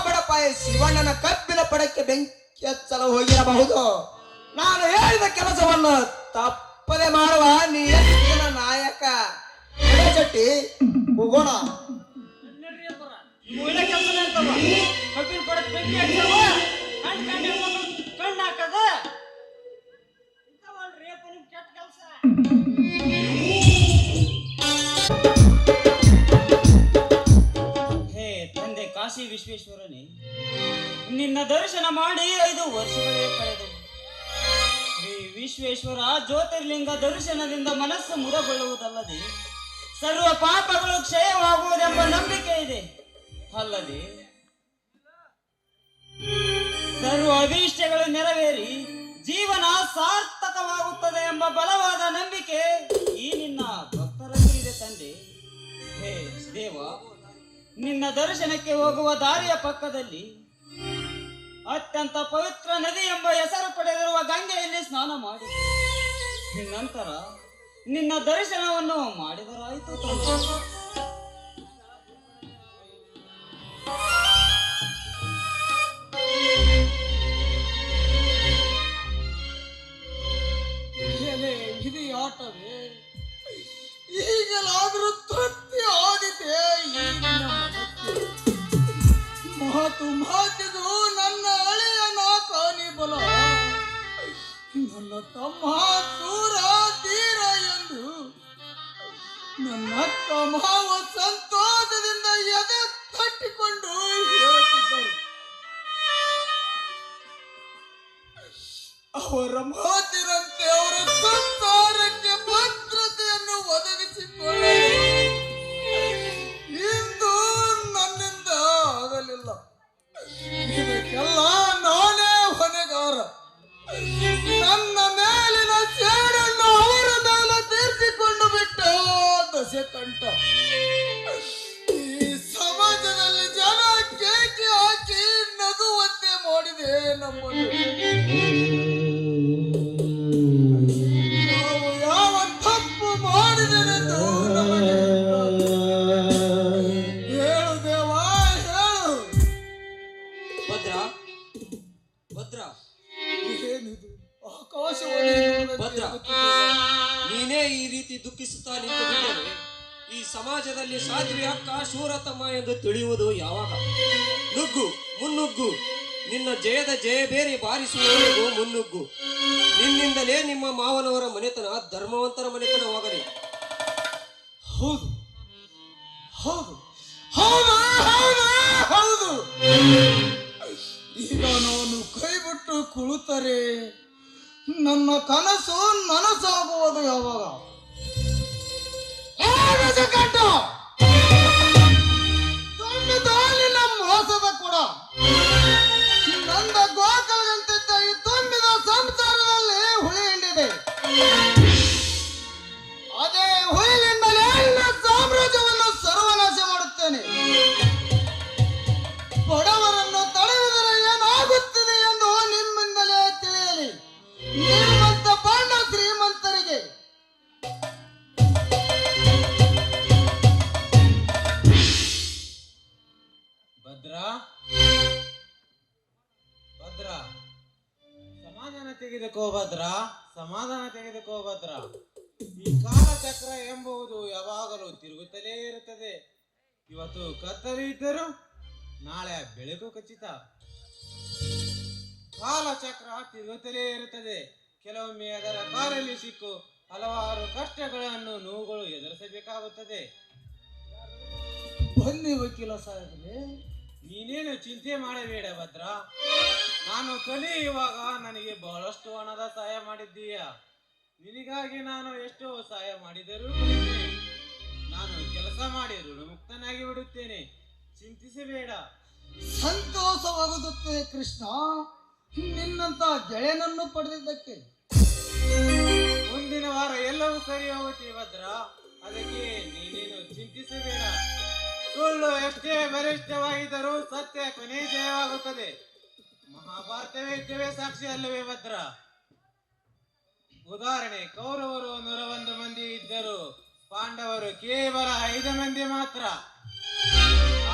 ಬಡಪಾಯಿ ಶಿವಣ್ಣನ ಕಬ್ಬಿನ ಪಡಕ್ಕೆ ಬೆಂಕಿ ಹಚ್ಚಲು ಹೋಗಿರಬಹುದು. ನಾನು ಹೇಳಿದ ಕೆಲಸವನ್ನು ತಪ್ಪದೆ ಮಾಡುವ ನಿಯತ್ತಿನ ನಾಯಕ. ಶೆಟ್ಟಿ, ಹೋಗೋಣ. ನಡ್ರಿ ಅಪ್ಪರ, ಒಳ್ಳೆ ಕೆಲಸನೇ ಇರ್ತಾವ. ಕಬ್ಬಿನ ಪಡಕ್ ಬೆಂಕಿ ಹಚ್ಚವ, ಕಣ್ಣು ಹಾಕದ ಕಾಶಿ ವಿಶ್ವೇಶ್ವರನೇ, ನಿನ್ನ ದರ್ಶನ ಮಾಡಿ 5 ವರ್ಷಗಳೇ ಕಳೆದವು. ಶ್ರೀ ವಿಶ್ವೇಶ್ವರ ಜ್ಯೋತಿರ್ಲಿಂಗ ದರ್ಶನದಿಂದ ಮನಸ್ಸು ಮುದಗೊಳ್ಳುವುದಲ್ಲದೆ ಸರ್ವ ಪಾಪಗಳು ಕ್ಷಯವಾಗುವುದೆಂಬ ನಂಬಿಕೆ ಇದೆ. ಅಲ್ಲದೆ ಸರ್ವ ಅಭೀಷ್ಟಗಳು ನೆರವೇರಿ ಜೀವನ ಸಾರ್ಥಕವಾಗುತ್ತದೆ ಎಂಬ ಬಲವಾದ ನಂಬಿಕೆ ಈ ನಿನ್ನ ಭಕ್ತರಲ್ಲಿ ಇದೆ ತಂದೆ. ಹೇ ದೇವ, ನಿನ್ನ ದರ್ಶನಕ್ಕೆ ಹೋಗುವ ದಾರಿಯ ಪಕ್ಕದಲ್ಲಿ ಅತ್ಯಂತ ಪವಿತ್ರ ನದಿ ಎಂಬ ಹೆಸರು ಪಡೆದಿರುವ ಗಂಗೆಯಲ್ಲಿ ಸ್ನಾನ ಮಾಡಿ ನಂತರ ನಿನ್ನ ದರ್ಶನವನ್ನು ಮಾಡಿದರಾಯಿತು ತಂದೆ. ಎಲೆ ವಿಧಿಯಾಟವೇ, ಈಗಲಾದರೂ ತೃಪ್ತಿ ಆದಿತೆ ಈ ನಿನ್ನ ಮನಕ್ಕೆ. ಮಾತಿಗೂ ನನ್ನ ಅಳೆಯನ ಕಾಣಿಬಲ, ನನ್ನ ತಮ್ಮ ದೂರ ತೀರ ಎಂದು ನನ್ನ ಅಕ್ಕ ಮಾವ ಸಂತೋಷದಿಂದ ಎದೆ ತಟ್ಟಿಕೊಂಡು ಹೇಳುತ್ತಿದ್ದರು. ಅವರ ಮಾತಿನಂತೆ ಅವರ ಸಂಸಾರಕ್ಕೆ ಭದ್ರತೆಯನ್ನು ಒದಗಿಸಿಕೊಳ್ಳಲು ಇಂದು ನನ್ನಿಂದ ಆಗಲಿಲ್ಲ. ಇದಕ್ಕೆಲ್ಲ ನಾನೇ ಹೊಣೆಗಾರ. ನನ್ನ ಮೇಲಿನ ಸೇಡನ್ನು ಅವರ ಮೇಲೆ ತೀರಿಸಿಕೊಂಡು ಬಿಟ್ಟ ದಶಕಂಠ. ಈ ಸಮಾಜದಲ್ಲಿ ಜನ ಕೇಕೆ ಹಾಕಿ ನಗುವಂತೆ ಮಾಡಿದೆ ನಮ್ಮನ್ನು. ನಾವು ಯಾವ ತಪ್ಪು ಮಾಡಿದೆನೆಂದು ನಮಗೆ ಹೇಳು ದೇವ, ಹೇಳು. ಭದ್ರ, ಏನಿದು ಆಕಾಶವಾಣಿ ಭದ್ರ, ನೀನೇ ಈ ರೀತಿ ದುಃಖಿಸುತ್ತಾ ನಿಂತು ಬಿಟ್ಟರೆ ಈ ಸಮಾಜದಲ್ಲಿ ಸಾಧ್ವಿ ಅಕ್ಕ ಶೂರತಮ್ಮ ಎಂದು ತಿಳಿಯುವುದು ಯಾವಾಗ? ನುಗ್ಗು, ಮುನ್ನುಗ್ಗು. ನಿನ್ನ ಜಯದ ಜಯಬೇರಿ ಬಾರಿಸುವವರೆಗೂ ಮುನ್ನುಗ್ಗು. ನಿನ್ನಿಂದಲೇ ನಿಮ್ಮ ಮಾವನವರ ಮನೆತನ ಧರ್ಮವಂತರ ಮನೆತನವಾಗಲಿ. ಹೌದು ಹೌದು ಹೌದು ಹೌದು ಹೌದು. ಈಗ ನಾನು ಕೈ ಬಿಟ್ಟು ಕುಳಿತರೆ ನನ್ನ ಕನಸು ನನಸಾಗುವುದು ಯಾವಾಗ? ತುಂಬಿದ ಮೋಸದ ಕೂಡ ನಂದ ಗೋಕಲಂತಿದ್ದ ಈ ತುಂಬಿದ ಸಂಸಾರದಲ್ಲಿ ಹುಳಿ ಹಿಂಡಿದೆ. ಅದೇ ಹುಳಿಯಿಂದಲೇ ನನ್ನ ಸಾಮ್ರಾಜ್ಯವನ್ನು ಸರ್ವನಾಶ ಮಾಡುತ್ತೇನೆ. ಬಡವರನ್ನು ತಡೆಯುವುದರ ಏನಾಗುತ್ತಿದೆ ಎಂದು ನಿಮ್ಮಿಂದಲೇ ತಿಳಿಯಲಿ. ನಿಮ್ಮಂತ ಬಣ್ಣ ಶ್ರೀಮಂತರಿಗೆ ಭದ್ರ, ಸಮಾಧಾನ ತೆಗೆದುಕೋ ಭದ್ರ, ಸಮಾಧಾನ ತೆಗೆದುಕೋ ಭದ್ರ. ಈ ಕಾಲಚಕ್ರ ಎಂಬುದು ಯಾವಾಗಲೂ ತಿರುಗುತ್ತಲೇ ಇರುತ್ತದೆ. ಇವತ್ತು ಕತ್ತಲು ಇದ್ದರೂ ನಾಳೆ ಬೆಳಕು ಖಚಿತ. ಕಾಲಚಕ್ರ ತಿರುಗುತ್ತಲೇ ಇರುತ್ತದೆ. ಕೆಲವೊಮ್ಮೆ ಅದರ ಕಾಲಲ್ಲಿ ಸಿಕ್ಕು ಹಲವಾರು ಕಷ್ಟಗಳನ್ನು ನೋವುಗಳು ಎದುರಿಸಬೇಕಾಗುತ್ತದೆ. ಬನ್ನಿ ವಕೀಲ ಸಾಹೇಬರೇ, ನೀನೇನು ಚಿಂತೆ ಮಾಡಬೇಡ ಭದ್ರ. ನಾನು ಕಲಿಯುವಾಗ ನನಗೆ ಬಹಳಷ್ಟು ಹಣದ ಸಹಾಯ ಮಾಡಿದ್ದೀಯ. ನಿನಗಾಗಿ ನಾನು ಎಷ್ಟೋ ಸಹಾಯ ಮಾಡಿದರೂ ಕಲಿತೆ. ನಾನು ಕೆಲಸ ಮಾಡಿ ಋಣಮುಕ್ತನಾಗಿ ಬಿಡುತ್ತೇನೆ, ಚಿಂತಿಸಬೇಡ. ಸಂತೋಷವಾಗುತ್ತದೆ ಕೃಷ್ಣ, ನಿನ್ನಂತ ಗೆಳೆಯನನ್ನು ಪಡೆದಿದ್ದಕ್ಕೆ. ಮುಂದಿನ ವಾರ ಎಲ್ಲವೂ ಸರಿ ಹೋಗುತ್ತೆ ಭದ್ರ. ಅದಕ್ಕೆ ನೀನೇನು ಚಿಂತಿಸಬೇಡ. ಸುಳ್ಳು ಎಷ್ಟೇ ಬಲಿಷ್ಠವಾಗಿದ್ದರೂ ಸತ್ಯ ಕೊನೆ ಜಯವಾಗುತ್ತದೆ. ಮಹಾಭಾರತವೇ ಇದ್ದೇವೆ ಸಾಕ್ಷಿ ಅಲ್ಲವೇ ಭದ್ರ? ಉದಾಹರಣೆ, ಕೌರವರು 101 ಮಂದಿ ಇದ್ದರು, ಪಾಂಡವರು ಕೇವಲ 5 ಮಂದಿ ಮಾತ್ರ.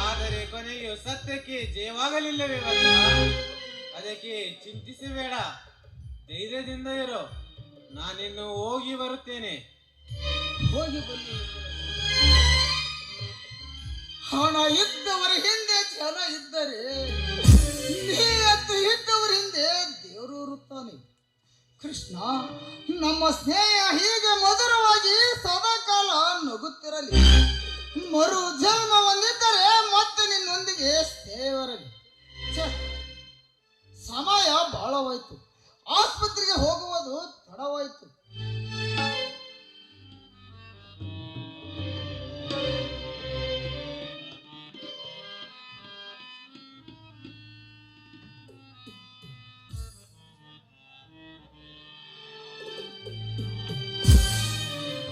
ಆದರೆ ಕೊನೆಯು ಸತ್ಯಕ್ಕೆ ಜಯವಾಗಲಿಲ್ಲವೇ ಭದ್ರ? ಅದಕ್ಕೆ ಚಿಂತಿಸಬೇಡ, ಧೈರ್ಯದಿಂದ ಇರೋ. ನಾನಿನ್ನು ಹೋಗಿ ಬರುತ್ತೇನೆ. ಹೋಗಿ ಬನ್ನಿ. ಹಣ ಇದ್ದವರ ಹಿಂದೆ ಜನ ಇದ್ದರೆ, ನಿಯತ್ತು ಇದ್ದವರ ಹಿಂದೆ ದೇವರು ಇರುತ್ತಾನೆ. ಕೃಷ್ಣ, ನಮ್ಮ ಸ್ನೇಹ ಹೀಗೆ ಮಧುರವಾಗಿ ಸದಾಕಾಲ ನಗುತ್ತಿರಲಿ. ಮರು ಜನ್ಮ ಹೊಂದಿದ್ದರೆ ಮತ್ತೆ ನಿನ್ನೊಂದಿಗೆ ದೇವರೇ, ಛೆ, ಸಮಯ ಬಹಳವಾಯ್ತು. ಆಸ್ಪತ್ರೆಗೆ ಹೋಗುವುದು ತಡವಾಯ್ತು.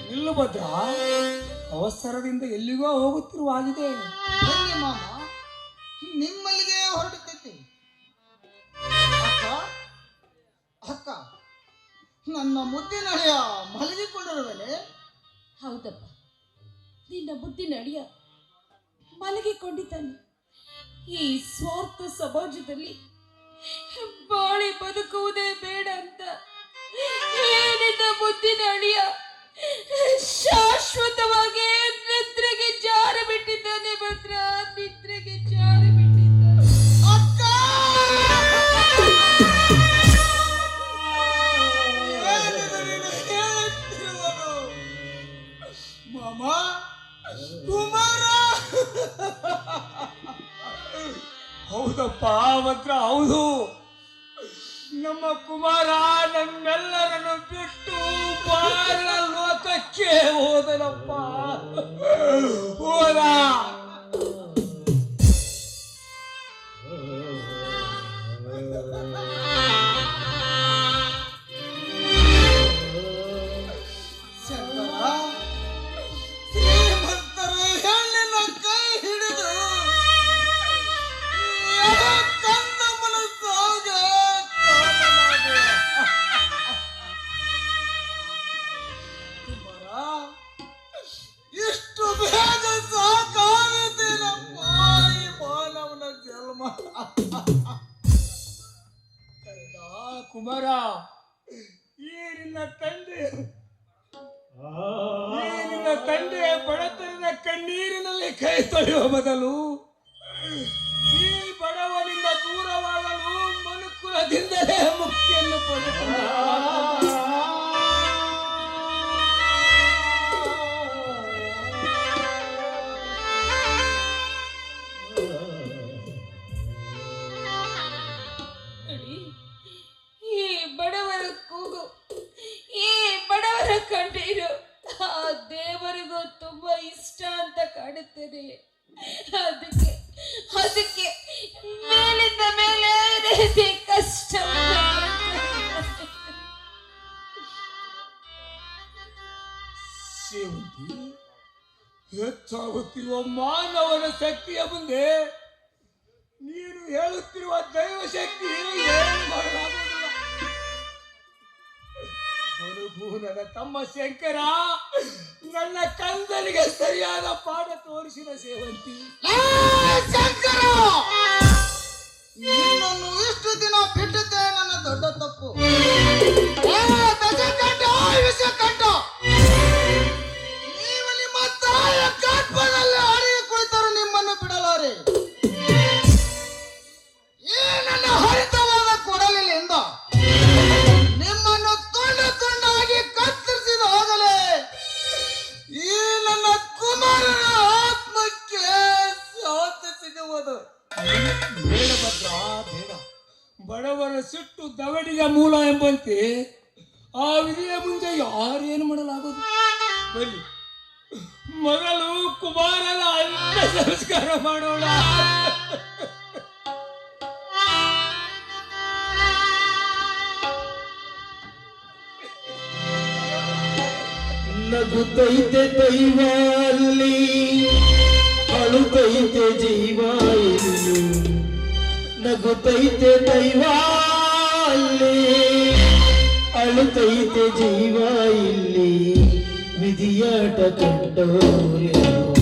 ನಿಲ್ಲು ಭದ್ರ, ಅವಸರದಿಂದ ಎಲ್ಲಿಗೋ ಹೋಗುತ್ತಿರುವಾಗಿದೆ. ಬನ್ನಿ ಮಾಮ, ನಿಮ್ಮಲ್ಲಿಗೆ ಹೊರಡುತ್ತೈತಿ. ಅಕ್ಕ ಅಕ್ಕ, ನನ್ನ ಮುದ್ದಿನ ಹಳೆಯ ಮಲಗಿಕೊಂಡಿರುವನೆ. ಹೌದಪ್ಪ, ನಿನ್ನ ಬುದ್ಧಿ ನಡಿಯ ಮಲಗಿಕೊಂಡಿದ್ದಾನೆ. ಈ ಸ್ವಾರ್ಥ ಸಮಾಜದಲ್ಲಿ ಬಾಳಿ ಬದುಕುವುದೇ ಬೇಡ ಅಂತ ನಿನ್ನ ಬುದ್ಧಿ ನಡಿಯ ಶಾಶ್ವತವಾಗಿ ನಿದ್ರೆಗೆ ಜಾರಿ ಬಿಟ್ಟಿದ್ದಾನೆ. ಭದ್ರ, ನಿದ್ರೆಗೆ ಜಾರಿ ಬಿಟ್ಟಿದ್ದಾನೆ. ಅಕ್ಕ, ಮಾಮ, ಕುಮಾರ. ಹೌದಪ್ಪ ಭದ್ರ, ಹೌದು. ನಮ್ಮ ಕುಮಾರ ನಮ್ಮೆಲ್ಲರನ್ನು ಬಿಟ್ಟು ಬಾರ ಲೋಕಕ್ಕೆ ಹೋದನಪ್ಪ, ಹೋದ. ಶಂಕರ, ಶ್ರೀಮಂತರು ಹೆಣ್ಣಿನ ಕೈ ಹಿಡಿದು ಕಂದ ಮನಸ್ಸಾಗ ಇಷ್ಟು ಬೇಗ ಸಾಕಾಗುತ್ತೇನಪ್ಪ ಈ ಮಾನವನ ಜನ್ಮ. ಕುಮಾರ, ಈ ನಿನ್ನ ತಂದೆ ಬಡತನದ ಕಣ್ಣೀರಿನಲ್ಲಿ ಕೈ ತೊಳೆಯುವ ಬದಲು ಈ ಬಡವನಿಂದ ದೂರವಾಗಲು ಮನುಕುಲದಿಂದಲೇ ಮುಕ್ತಿಯನ್ನು ಪಡೆದ. ಈ ಬಡವರ ಕೂಗು, ಈ ಬಡವರ ಕಣ್ಣೀರು ಆ ದೇವರಿಗೂ ತುಂಬಾ ಇಷ್ಟ ಅಂತ ಕಾಣುತ್ತದೆ. ಅದಕ್ಕೆ ಮೇಲಿಂದ ಮೇಲೆ ರೀತಿ ಕಷ್ಟ. ಸೇವಂತಿ, ಹೆಚ್ಚಾಗುತ್ತಿರುವ ಮಾನವನ ಶಕ್ತಿಯ ಮುಂದೆ ನೀನು ಹೇಳುತ್ತಿರುವ ದೈವ ಶಕ್ತಿ ಏನು ಮಾಡಲಾಗುವುದಿಲ್ಲ. ಹೊರಗೂ ನನ್ನ ತಮ್ಮ ಶಂಕರ ನನ್ನ ಕಂದನಿಗೆ ಸರಿಯಾದ ಪಾಠ ತೋರಿಸಿದ ಸೇವಂತಿ. ಶಂಕರ, ನಿನ್ನನ್ನು ಇಷ್ಟು ದಿನ ಬಿಟ್ಟಿದ್ದೆ ನನ್ನ ದೊಡ್ಡ ತಪ್ಪು. ನೀವು ನಿಮ್ಮ ತಾಯಿಯ ಗರ್ಭದಲ್ಲಿ ಅಡಿಗೆ ಕುಳಿತರು, ನಿಮ್ಮನ್ನು ಬಿಡಲಾರೆ. ಈ ನನ್ನ ಹರಿತವಾದ ಕೊಡಲಿನಿಂದ ನಿಮ್ಮನ್ನು ತುಂಡು ತುಂಡಾಗಿ ಕತ್ತರಿಸಿದ ಹೋಗಲೇ ಈ ನನ್ನ ಕುಮಾರನ ಆತ್ಮಕ್ಕೆ ಶಾಂತಿ ಸಿಗುವುದು. ಬೇಡ ಭದ್ರ, ಬೇಡ. ಬಡವರ ಸಿಟ್ಟು ದವಡಿಗೆ ಮೂಲ ಎಂಬಂತೆ ಆ ವಿಧಿಯ ಮುಂದೆ ಯಾರೇನು ಮಾಡಲಾಗೋದು. ಬನ್ನಿ, ಮೊದಲು ಕುಮಾರನ ಅಂತ್ಯ ಸಂಸ್ಕಾರ ಮಾಡೋಣ. ನಗುತ್ತೈತೆ ದೈವ ಅಲ್ಲಿ, ಅಳುತ್ತೈತೆ ಜೀವ ಇಲ್ಲಿ. ನಗುತ್ತೈತೆ ದೈವ ಅಲ್ಲಿ, ಅಳುತ್ತೈತೆ ಜೀವ ಇಲ್ಲಿ. ವಿಧಿಯಾಟ ಕಂಡೋರೆಲ್ಲೋ